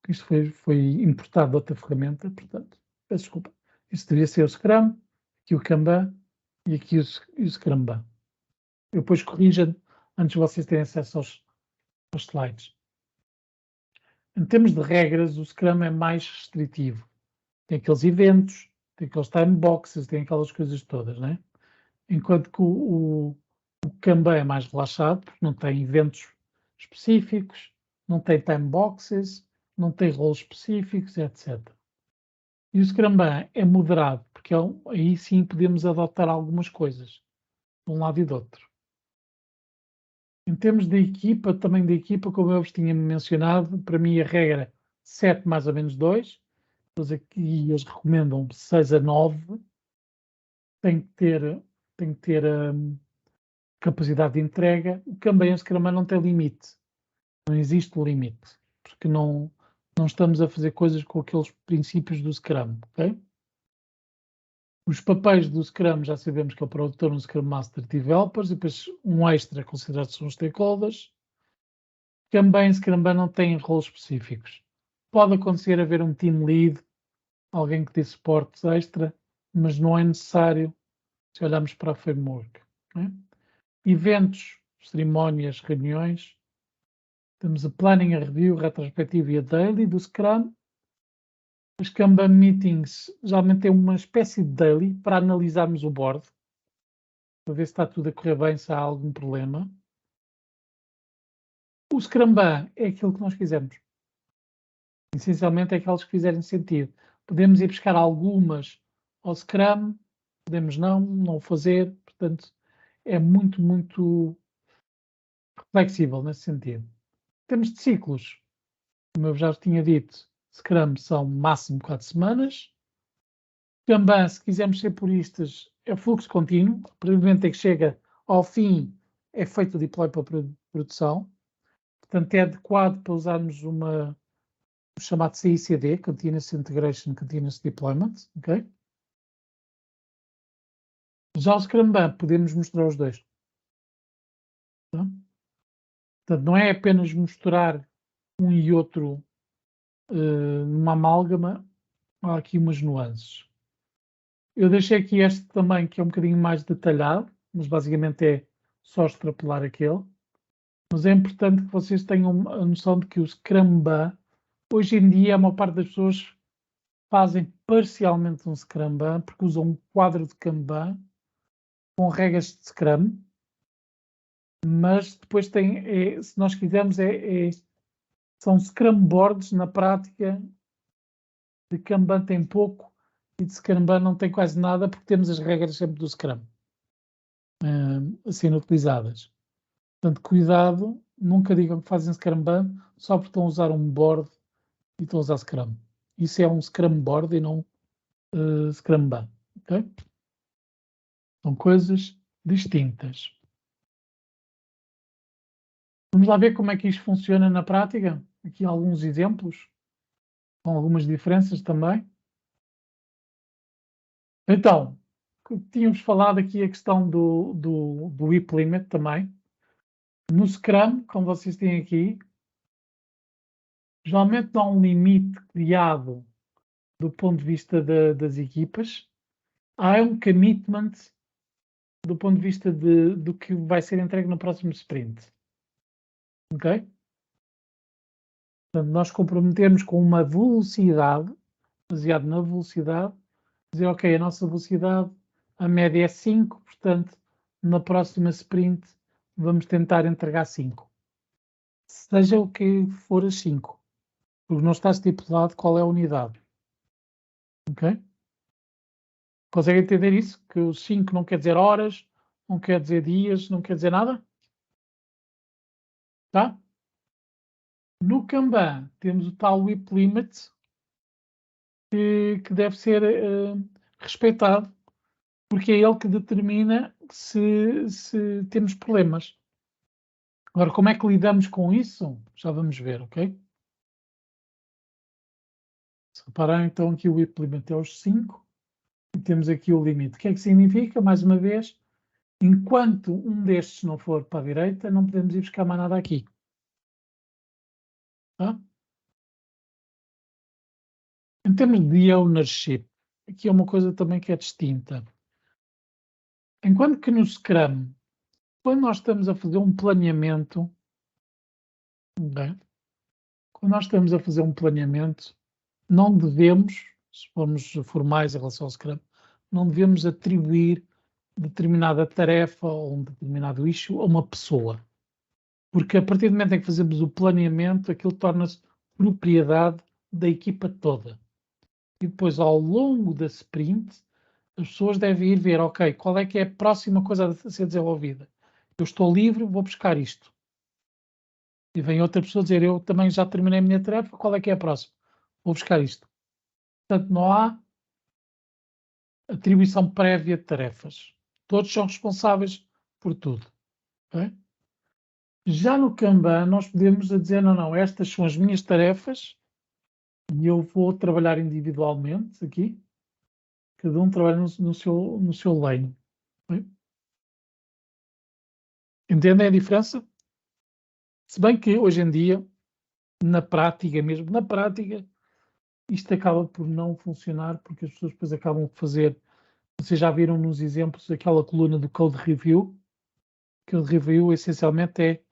isto foi importado de outra ferramenta, portanto, peço desculpa. Isto devia ser o Scrum, aqui o Kanban e aqui o Scrumban. Eu depois corrijo antes de vocês terem acesso aos slides. Em termos de regras, o Scrum é mais restritivo. Tem aqueles eventos, tem aqueles time boxes, tem aquelas coisas todas, né? Enquanto que o Kanban é mais relaxado, porque não tem eventos específicos, não tem time boxes, não tem roles específicos, etc. E o Scrumban é moderado, porque aí sim podemos adotar algumas coisas, de um lado e do outro. Em termos de equipa, também de equipa, como eu vos tinha mencionado, para mim a regra 7 mais ou menos 2. Eles aqui eles recomendam 6 a 9. Tem que ter capacidade de entrega. O Kanban e o Scrum não tem limite. Não existe limite. Porque não estamos a fazer coisas com aqueles princípios do Scrum, ok? Os papéis do Scrum já sabemos que é o produtor, um Scrum Master, Developers, e depois um extra considerado são os stakeholders. Kanban e Scrum não têm roles específicos. Pode acontecer haver um team lead, alguém que dê suporte extra, mas não é necessário se olharmos para a framework. Né? Eventos, cerimónias, reuniões. Temos a planning, a review, a retrospectiva e a daily do Scrum. As Kanban meetings geralmente têm uma espécie de daily para analisarmos o board, para ver se está tudo a correr bem, se há algum problema. O Scrumban é aquilo que nós quisermos. Essencialmente é aqueles que fizerem sentido. Podemos ir buscar algumas ao Scrum, podemos não fazer, portanto é muito, muito flexível nesse sentido. Temos de ciclos, como eu já tinha dito, Scrum são máximo 4 semanas. Kanban, se quisermos ser puristas, é fluxo contínuo. A partir do momento em que chega ao fim, é feito o deploy para a produção. Portanto, é adequado para usarmos o chamado CICD, Continuous Integration, Continuous Deployment. Okay? Já o Scrumban, podemos misturar os dois. Tá? Portanto, não é apenas misturar um e outro numa amálgama, há aqui umas nuances. Eu deixei aqui este também, que é um bocadinho mais detalhado, mas basicamente é só extrapolar aquele. Mas é importante que vocês tenham a noção de que o Scrumban, hoje em dia, a maior parte das pessoas fazem parcialmente um Scrumban, porque usam um quadro de Kanban com regras de Scrum, mas depois tem, se nós quisermos, são Scrum boards, na prática, de Kanban tem pouco e de Scrum não tem quase nada, porque temos as regras sempre do Scrum sendo utilizadas. Portanto, cuidado, nunca digam que fazem Scrum só porque estão a usar um board e estão a usar Scrum. Isso é um Scrum board e não Scrum Ban. Okay? São coisas distintas. Vamos lá ver como é que isto funciona na prática. Aqui alguns exemplos, com algumas diferenças também. Então, tínhamos falado aqui a questão do WIP Limit também. No Scrum, como vocês têm aqui, geralmente não há um limite criado do ponto de vista das equipas. Há um commitment do ponto de vista do que vai ser entregue no próximo sprint. Ok? Portanto, nós comprometemos com uma velocidade, baseado na velocidade, dizer, ok, a nossa velocidade, a média é 5, portanto, na próxima sprint vamos tentar entregar 5. Seja o que for as 5. Porque não está estipulado qual é a unidade. Ok? Conseguem entender isso? Que os 5 não quer dizer horas, não quer dizer dias, não quer dizer nada? Tá? No Kanban temos o tal WIP Limit que deve ser respeitado, porque é ele que determina se temos problemas. Agora, como é que lidamos com isso? Já vamos ver, ok? Se repararem, então, aqui o WIP Limit é os 5 e temos aqui o limite. O que é que significa? Mais uma vez, enquanto um destes não for para a direita, não podemos ir buscar mais nada aqui. Tá? Em termos de ownership, aqui é uma coisa também que é distinta. Enquanto que no Scrum, quando nós estamos a fazer um planeamento, okay? Quando nós estamos a fazer um planeamento, não devemos, se formos formais em relação ao Scrum, não devemos atribuir determinada tarefa ou um determinado issue a uma pessoa. Porque a partir do momento em que fazemos o planeamento, aquilo torna-se propriedade da equipa toda. E depois, ao longo da sprint, as pessoas devem ir ver, ok, qual é que é a próxima coisa a ser desenvolvida? Eu estou livre, vou buscar isto. E vem outra pessoa dizer, eu também já terminei a minha tarefa, qual é que é a próxima? vou buscar isto. Portanto, não há atribuição prévia de tarefas. Todos são responsáveis por tudo. Okay? Já no Kanban, nós podemos dizer, não, estas são as minhas tarefas e eu vou trabalhar individualmente aqui. Cada um trabalha no seu lane. Okay? Entendem a diferença? Se bem que hoje em dia, na prática, isto acaba por não funcionar porque as pessoas depois acabam por fazer. Vocês já viram nos exemplos aquela coluna do Code Review? O Code Review essencialmente é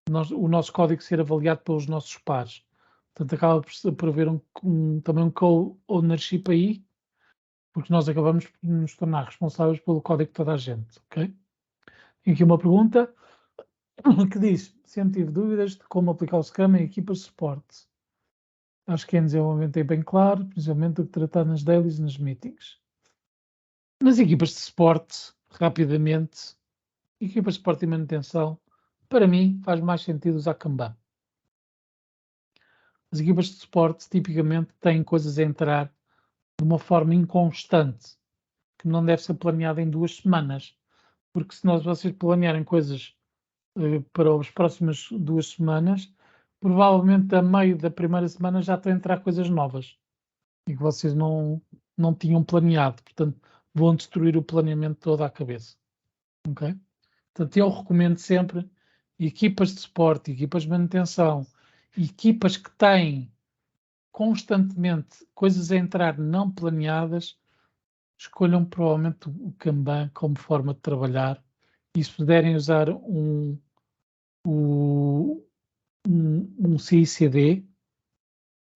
o nosso código ser avaliado pelos nossos pares. Portanto, acaba por haver também um co-ownership aí, porque nós acabamos por nos tornar responsáveis pelo código de toda a gente. Ok? Tem aqui uma pergunta que diz: sempre tive dúvidas de como aplicar o Scrum em equipas de suporte. Acho que em desenvolvimento é bem claro, principalmente o que tratar nas dailies e nas meetings. Nas equipas de suporte, rapidamente, equipas de suporte e manutenção, para mim faz mais sentido usar Kanban. As equipas de suporte tipicamente têm coisas a entrar de uma forma inconstante, que não deve ser planeada em 2 semanas, porque se vocês planearem coisas para as próximas 2 semanas, provavelmente a meio da primeira semana já estão a entrar coisas novas e que vocês não tinham planeado, portanto vão destruir o planeamento todo à cabeça. Ok? Portanto, eu recomendo sempre equipas de suporte, equipas de manutenção, equipas que têm constantemente coisas a entrar não planeadas, escolham provavelmente o Kanban como forma de trabalhar e se puderem usar um CICD,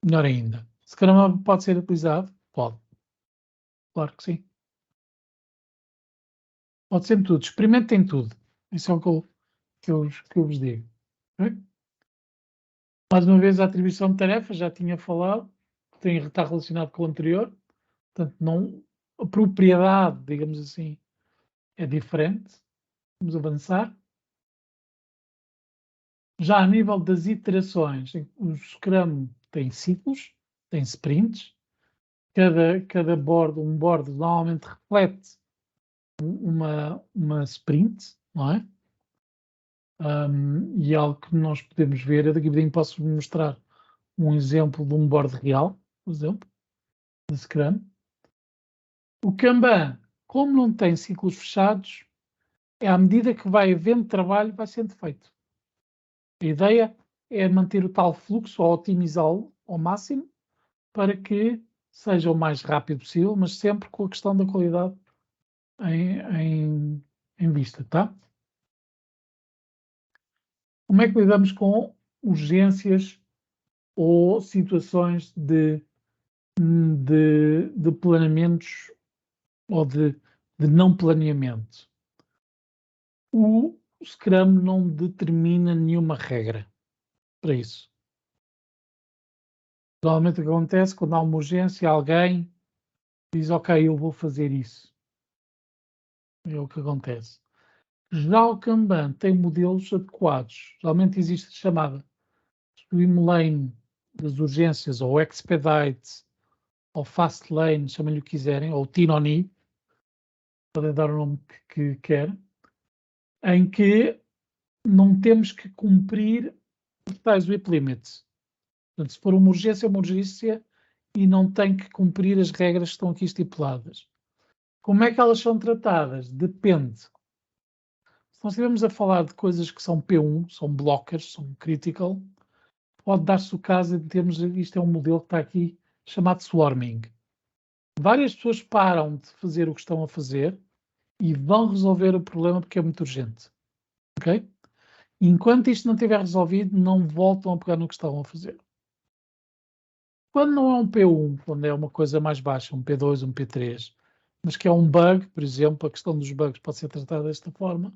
melhor ainda. Scrum pode ser utilizado? Pode. Claro que sim. Pode ser tudo. Experimentem tudo. Isso é o que eu vos digo. Okay? Mais uma vez, a atribuição de tarefas, já tinha falado, está relacionado com o anterior. Portanto, a propriedade, digamos assim, é diferente. Vamos avançar. Já a nível das iterações, o Scrum tem ciclos, tem sprints. Cada board normalmente reflete uma sprint, não é? E algo que nós podemos ver, eu daqui a pouquinho posso mostrar um exemplo de um board real, por exemplo, de Scrum. O Kanban, como não tem ciclos fechados, é à medida que vai havendo trabalho, vai sendo feito. A ideia é manter o tal fluxo ou otimizá-lo ao máximo para que seja o mais rápido possível, mas sempre com a questão da qualidade em vista, tá? Como é que lidamos com urgências ou situações de planeamentos ou de não planeamento? O Scrum não determina nenhuma regra para isso. Normalmente o que acontece quando há uma urgência, alguém diz, ok, eu vou fazer isso. É o que acontece. Já o Kanban tem modelos adequados. Geralmente existe a chamada Swim Lane das urgências, ou Expedite, ou Fast Lane, chamem-lhe o que quiserem, ou Tinoni, podem dar o nome que quer, em que não temos que cumprir os tais whip limits. Portanto, se for uma urgência, é uma urgência e não tem que cumprir as regras que estão aqui estipuladas. Como é que elas são tratadas? Depende. Se nós estivermos a falar de coisas que são P1, são blockers, são critical, pode dar-se o caso de termos, isto é um modelo que está aqui, chamado swarming. Várias pessoas param de fazer o que estão a fazer e vão resolver o problema porque é muito urgente. Ok? Enquanto isto não estiver resolvido, não voltam a pegar no que estavam a fazer. Quando não é um P1, quando é uma coisa mais baixa, um P2, um P3, mas que é um bug, por exemplo, a questão dos bugs pode ser tratada desta forma,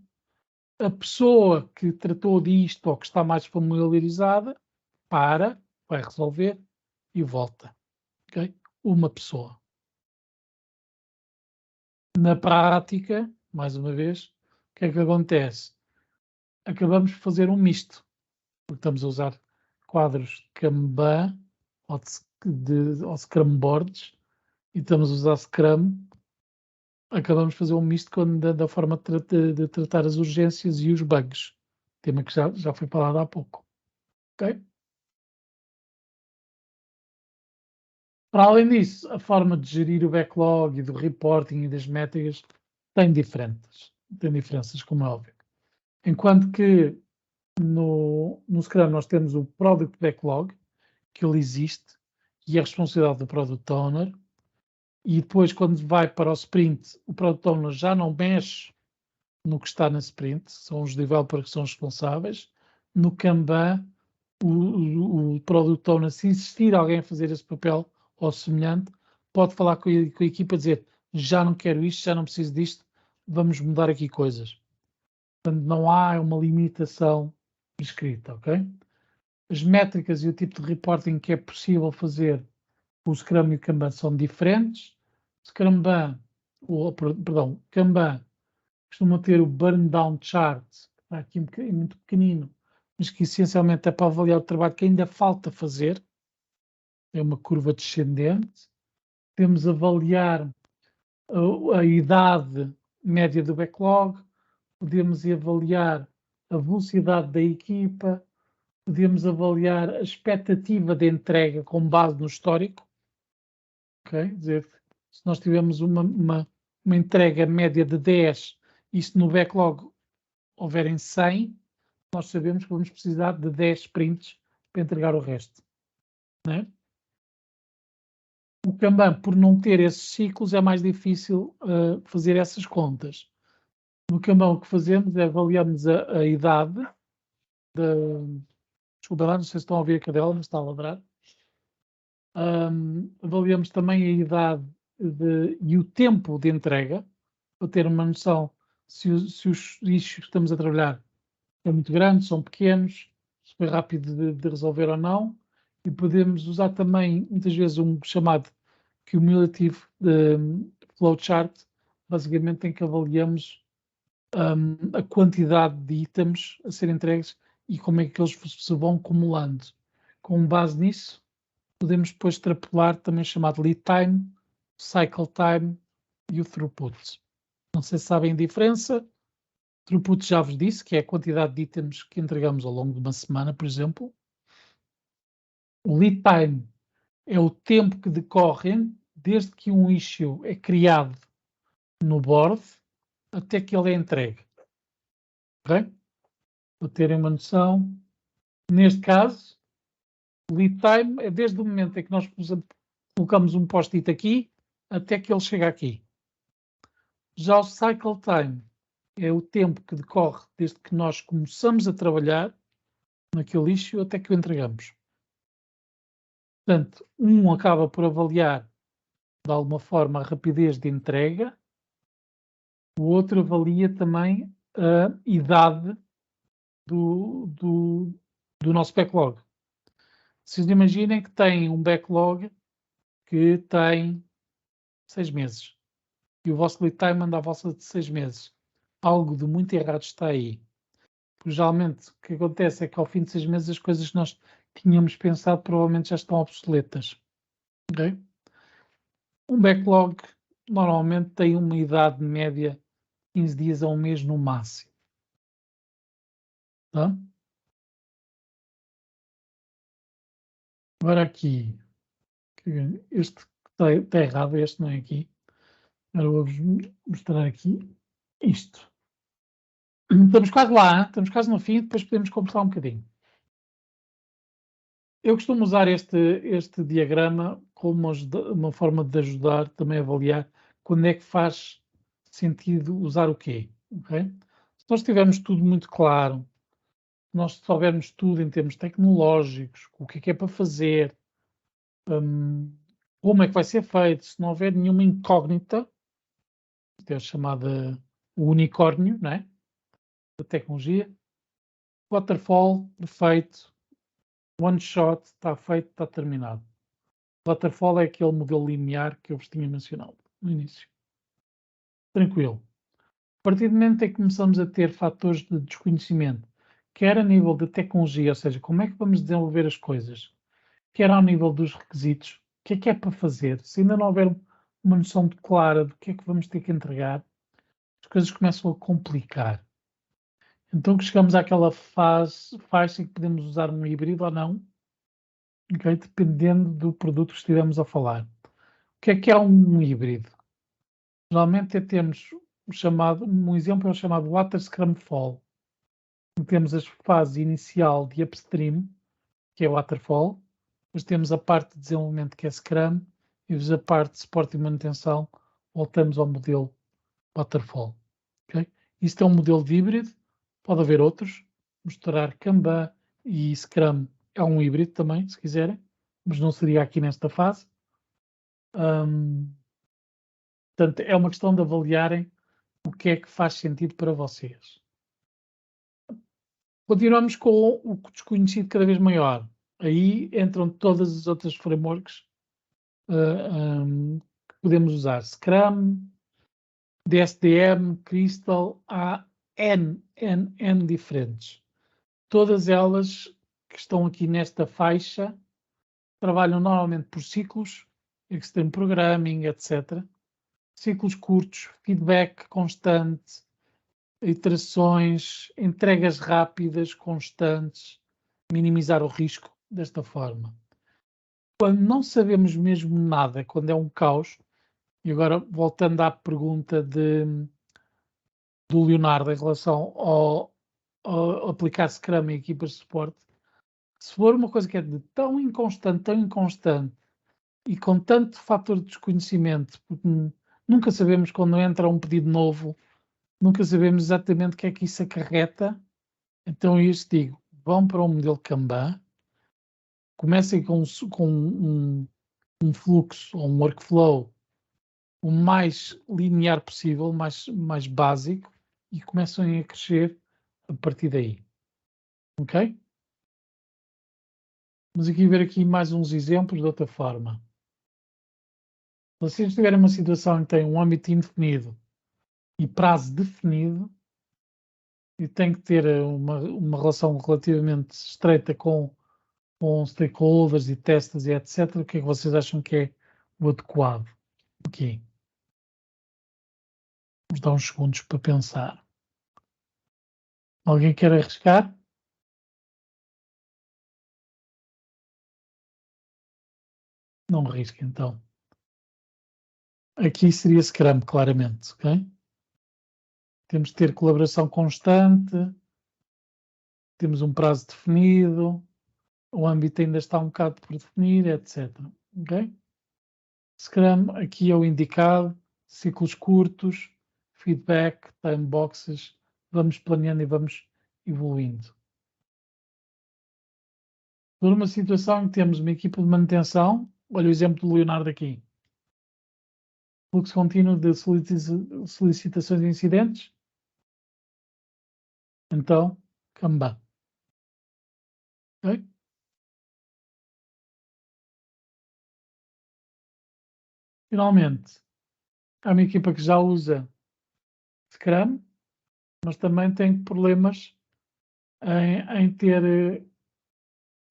a pessoa que tratou disto ou que está mais familiarizada, vai resolver e volta. Okay? Uma pessoa. Na prática, mais uma vez, o que é que acontece? Acabamos de fazer um misto, porque estamos a usar quadros de Kanban ou de ou Scrum Boards e estamos a usar Scrum, acabamos de fazer um misto da forma de tratar as urgências e os bugs, tema que já foi falado há pouco. Ok? Para além disso, a forma de gerir o backlog e do reporting e das métricas tem diferenças, como é óbvio. Enquanto que no Scrum nós temos o Product Backlog, que ele existe, e é a responsabilidade do Product Owner, e depois quando vai para o Sprint, o Product Owner já não mexe no que está na Sprint, são os developers que são responsáveis. No Kanban, o Product Owner, se insistir alguém a fazer esse papel ou semelhante, pode falar com a equipa e dizer, já não quero isto, já não preciso disto, vamos mudar aqui coisas. Portanto, não há uma limitação escrita, ok? As métricas e o tipo de reporting que é possível fazer o Scrum e o Kanban são diferentes. Kanban costuma ter o burn down chart, que está aqui muito pequenino, mas que essencialmente é para avaliar o trabalho que ainda falta fazer. É uma curva descendente. Temos avaliar a idade média do backlog, podemos avaliar a velocidade da equipa, podemos avaliar a expectativa de entrega com base no histórico. Okay? Quer dizer, se nós tivermos uma entrega média de 10 e se no backlog houverem 100, nós sabemos que vamos precisar de 10 sprints para entregar o resto. Né? O Kanban, por não ter esses ciclos, é mais difícil fazer essas contas. No Kanban, o que fazemos é avaliarmos a idade. Desculpa lá, não sei se estão a ouvir a cadela, mas está a ladrar. Avaliamos também a idade e o tempo de entrega, para ter uma noção se os lixos que estamos a trabalhar são muito grandes, são pequenos, se foi rápido de resolver ou não. E podemos usar também, muitas vezes, um chamado cumulative flowchart, basicamente em que avaliamos a quantidade de itens a serem entregues e como é que eles se vão acumulando. Com base nisso, podemos depois extrapolar também o chamado lead time, cycle time e o throughput. Não sei se sabem a diferença. Throughput já vos disse, que é a quantidade de itens que entregamos ao longo de uma semana, por exemplo. O lead time é o tempo que decorre desde que um issue é criado no board até que ele é entregue. Ok? Para terem uma noção, neste caso, o lead time é desde o momento em que nós colocamos um post-it aqui até que ele chega aqui. Já o cycle time é o tempo que decorre desde que nós começamos a trabalhar naquele issue até que o entregamos. Portanto, um acaba por avaliar de alguma forma a rapidez de entrega, o outro avalia também a idade do nosso backlog. Vocês imaginem que têm um backlog que tem 6 meses e o vosso lead time anda à volta de 6 meses. Algo de muito errado está aí. Porque, geralmente, o que acontece é que ao fim de 6 meses as coisas que nós tínhamos pensado provavelmente já estão obsoletas. Okay? Um backlog normalmente tem uma idade média de 15 dias a um mês no máximo. Tá? Agora aqui, este está errado, este não é aqui. Agora vou-vos mostrar aqui isto. Estamos quase lá, hein? Estamos quase no fim, depois podemos conversar um bocadinho. Eu costumo usar este diagrama como uma forma de ajudar também a avaliar quando é que faz sentido usar o quê. Okay? Se nós tivermos tudo muito claro, se nós soubermos tudo em termos tecnológicos, o que é para fazer, como é que vai ser feito, se não houver nenhuma incógnita, que é chamada o unicórnio, não é? Da tecnologia, waterfall, perfeito, one shot, está feito, está terminado. Waterfall é aquele modelo linear que eu vos tinha mencionado no início. Tranquilo. A partir do momento em que começamos a ter fatores de desconhecimento, quer a nível de tecnologia, ou seja, como é que vamos desenvolver as coisas, quer ao nível dos requisitos, o que é para fazer. Se ainda não houver uma noção clara do que é que vamos ter que entregar, as coisas começam a complicar. Então que chegamos àquela faixa em que podemos usar um híbrido ou não, okay? Dependendo do produto que estivermos a falar. O que é um híbrido? Geralmente temos um exemplo é o chamado Water Scrum Fall. Temos a fase inicial de upstream, que é Waterfall, depois temos a parte de desenvolvimento, que é Scrum, e depois a parte de suporte e manutenção, voltamos ao modelo Waterfall. Okay? Isto é um modelo de híbrido, pode haver outros, misturar Kanban e Scrum é um híbrido também, se quiserem, mas não seria aqui nesta fase. Portanto, é uma questão de avaliarem o que é que faz sentido para vocês. Continuamos com o desconhecido cada vez maior. Aí entram todas as outras frameworks que podemos usar. Scrum, DSDM, Crystal, há N diferentes. Todas elas que estão aqui nesta faixa trabalham normalmente por ciclos, Extreme Programming, etc. Ciclos curtos, feedback constante, iterações, entregas rápidas, constantes, minimizar o risco desta forma. Quando não sabemos mesmo nada, quando é um caos, e agora voltando à pergunta do Leonardo em relação ao aplicar Scrum em equipas de suporte, se for uma coisa que é de tão inconstante, e com tanto fator de desconhecimento, porque nunca sabemos quando entra um pedido novo, nunca sabemos exatamente o que é que isso acarreta, então eu lhes digo, vão para um modelo Kanban, comecem com um fluxo ou um workflow o mais linear possível, mais básico, e começam a crescer a partir daí. Ok? Vamos aqui ver aqui mais uns exemplos de outra forma. Se vocês tiverem uma situação em que tem um âmbito indefinido e prazo definido, e tem que ter uma relação relativamente estreita com stakeholders e testers e etc., o que é que vocês acham que é o adequado aqui? Vamos dar uns segundos para pensar. Alguém quer arriscar? Não arrisca, então. Aqui seria Scrum, claramente, ok? Temos de ter colaboração constante, temos um prazo definido, o âmbito ainda está um bocado por definir, etc. Ok? Scrum, aqui é o indicado, ciclos curtos, feedback, time boxes, vamos planeando e vamos evoluindo. Por uma situação em que temos uma equipa de manutenção, olha o exemplo do Leonardo aqui. Fluxo contínuo de solicitações e incidentes. Então, Kanban. Okay? Finalmente, há uma equipa que já usa Scrum, mas também tem problemas em ter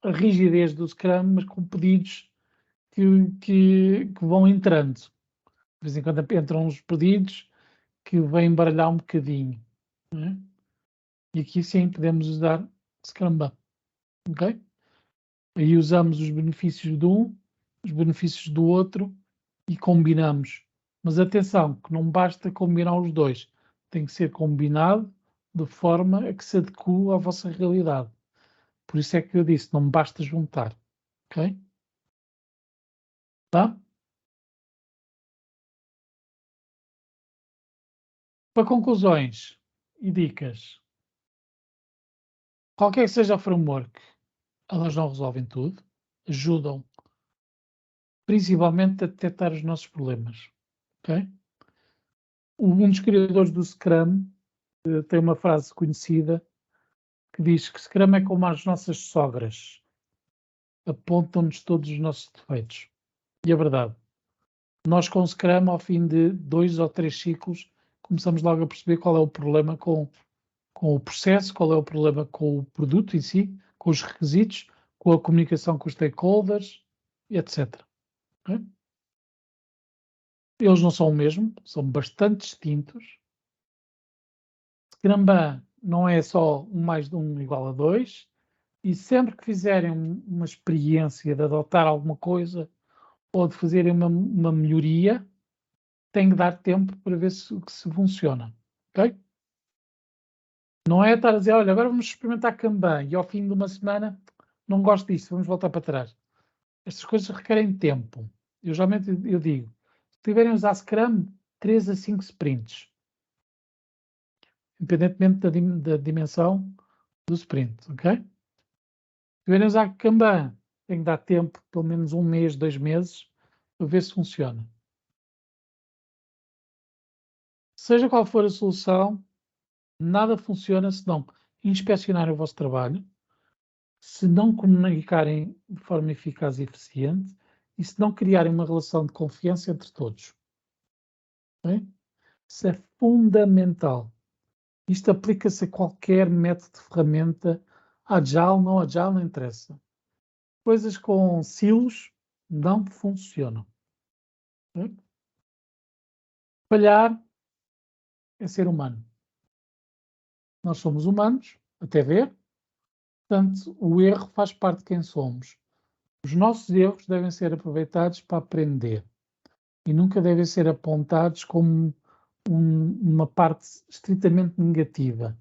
a rigidez do Scrum, mas com pedidos que vão entrando. De vez em quando entram uns pedidos que vêm embaralhar um bocadinho. Né? E aqui sim podemos usar Scrum. Ok? Aí usamos os benefícios de um, os benefícios do outro e combinamos. Mas atenção, que não basta combinar os dois. Tem que ser combinado de forma a que se adeque à vossa realidade. Por isso é que eu disse, não basta juntar. Ok? Tá? Para conclusões e dicas, qualquer que seja o framework, elas não resolvem tudo, ajudam principalmente a detectar os nossos problemas. Okay? Um dos criadores do Scrum tem uma frase conhecida que diz que Scrum é como as nossas sogras, apontam-nos todos os nossos defeitos. E é verdade. Nós com Scrum, ao fim de 2 ou 3 ciclos, começamos logo a perceber qual é o problema com o processo, qual é o problema com o produto em si, com os requisitos, com a comunicação com os stakeholders, etc. Ok? Eles não são o mesmo, são bastante distintos. Kanban não é só 1 mais 1 igual a 2, e sempre que fizerem uma experiência de adotar alguma coisa ou de fazerem uma melhoria, tem que dar tempo para ver se funciona. Ok? Não é estar a dizer, olha, agora vamos experimentar Kanban e ao fim de uma semana não gosto disso, vamos voltar para trás. Estas coisas requerem tempo. Eu geralmente digo, se tiverem a usar Scrum, 3 a 5 sprints. Independentemente da dimensão do sprint, ok? Se tiverem a usar Kanban, tem que dar tempo, pelo menos 1 mês, 2 meses, para ver se funciona. Seja qual for a solução, nada funciona se não inspecionarem o vosso trabalho, se não comunicarem de forma eficaz e eficiente e se não criarem uma relação de confiança entre todos. Okay? Isso é fundamental. Isto aplica-se a qualquer método de ferramenta, agile, não interessa. Coisas com silos não funcionam. Okay? Falhar é ser humano. Nós somos humanos, até ver. Portanto, o erro faz parte de quem somos. Os nossos erros devem ser aproveitados para aprender e nunca devem ser apontados como uma parte estritamente negativa.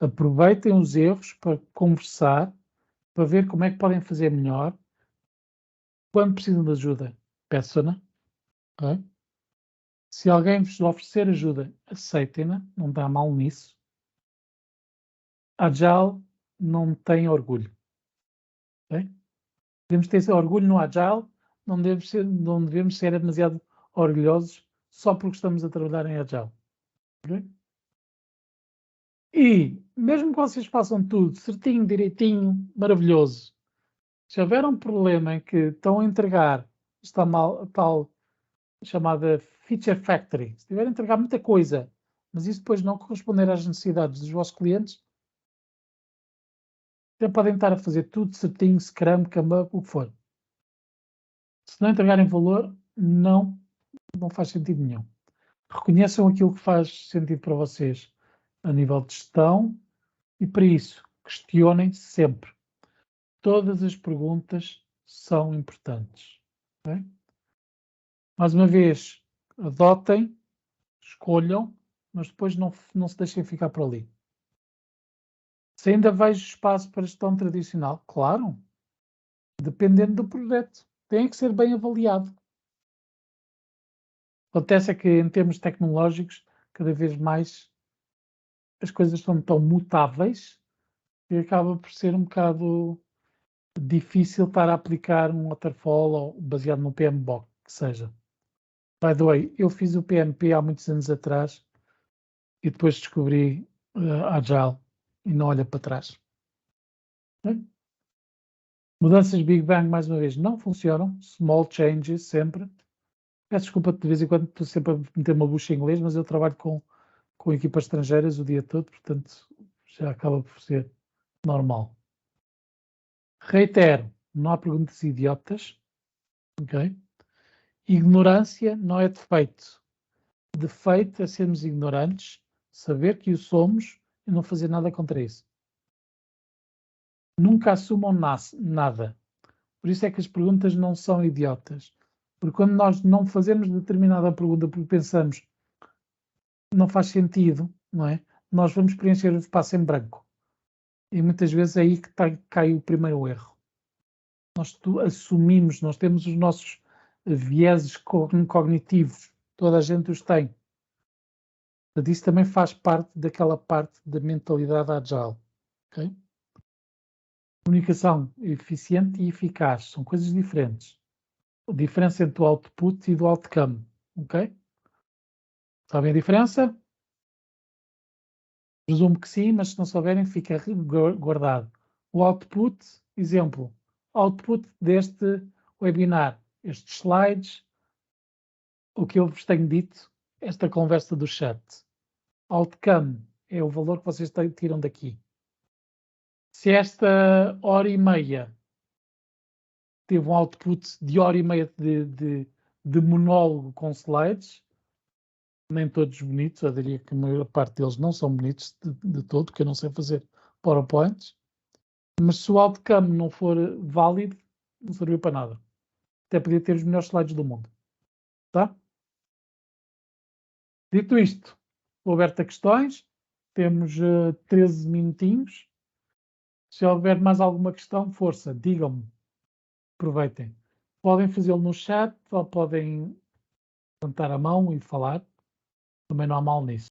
Aproveitem os erros para conversar, para ver como é que podem fazer melhor. Quando precisam de ajuda, peçam-na. Okay? Se alguém vos oferecer ajuda, aceitem-na, não dá mal nisso. Agile não tem orgulho. Okay? Devemos ter orgulho no Agile, não devemos ser demasiado orgulhosos só porque estamos a trabalhar em Agile. Okay? E, mesmo que vocês façam tudo certinho, direitinho, maravilhoso, se houver um problema em que estão a entregar a tal chamada Feature Factory, se estiverem a entregar muita coisa, mas isso depois não corresponder às necessidades dos vossos clientes, até podem estar a fazer tudo certinho, Scrum, Kanban, o que for. Se não entregarem valor, não faz sentido nenhum. Reconheçam aquilo que faz sentido para vocês a nível de gestão e, para isso, questionem sempre. Todas as perguntas são importantes. Okay? Mais uma vez, adotem, escolham, mas depois não se deixem ficar por ali. Se ainda vejo espaço para gestão tradicional, claro, dependendo do projeto, tem que ser bem avaliado. Acontece é que, em termos tecnológicos, cada vez mais as coisas são tão mutáveis que acaba por ser um bocado difícil estar a aplicar um waterfall ou baseado no PMBOK, que seja. By the way, eu fiz o PMP há muitos anos atrás e depois descobri Agile e não olha para trás. Mudanças Big Bang, mais uma vez, não funcionam. Small changes, sempre. Peço desculpa de vez em quando estou sempre a meter uma bucha em inglês, mas eu trabalho com equipas estrangeiras o dia todo, portanto já acaba por ser normal. Reitero, não há perguntas idiotas. Ok? Ignorância não é defeito. Defeito é sermos ignorantes, saber que o somos e não fazer nada contra isso. Nunca assumam nada. Por isso é que as perguntas não são idiotas. Porque quando nós não fazemos determinada pergunta porque pensamos não faz sentido, não é? Nós vamos preencher o espaço em branco. E muitas vezes é aí que cai o primeiro erro. Nós assumimos, nós temos os nossos vieses cognitivos, toda a gente os tem. Portanto, isso também faz parte daquela parte da mentalidade agile. Okay? Comunicação eficiente e eficaz são coisas diferentes. A diferença entre o output e do outcome. Ok? Sabem a diferença? Presumo que sim, mas se não souberem, fica guardado. O output, exemplo, output deste webinar, estes slides, o que eu vos tenho dito, esta conversa do chat. Outcome é o valor que vocês tiram daqui. Se esta hora e meia teve um output de hora e meia de monólogo com slides, nem todos bonitos, eu diria que a maior parte deles não são bonitos de todo, porque eu não sei fazer PowerPoints, mas se o outcome não for válido, não serviu para nada. Até podia ter os melhores slides do mundo. Tá? Dito isto, estou aberto a questões, temos 13 minutinhos. Se houver mais alguma questão, força, digam-me, aproveitem. Podem fazê-lo no chat ou podem levantar a mão e falar, também não há mal nisso.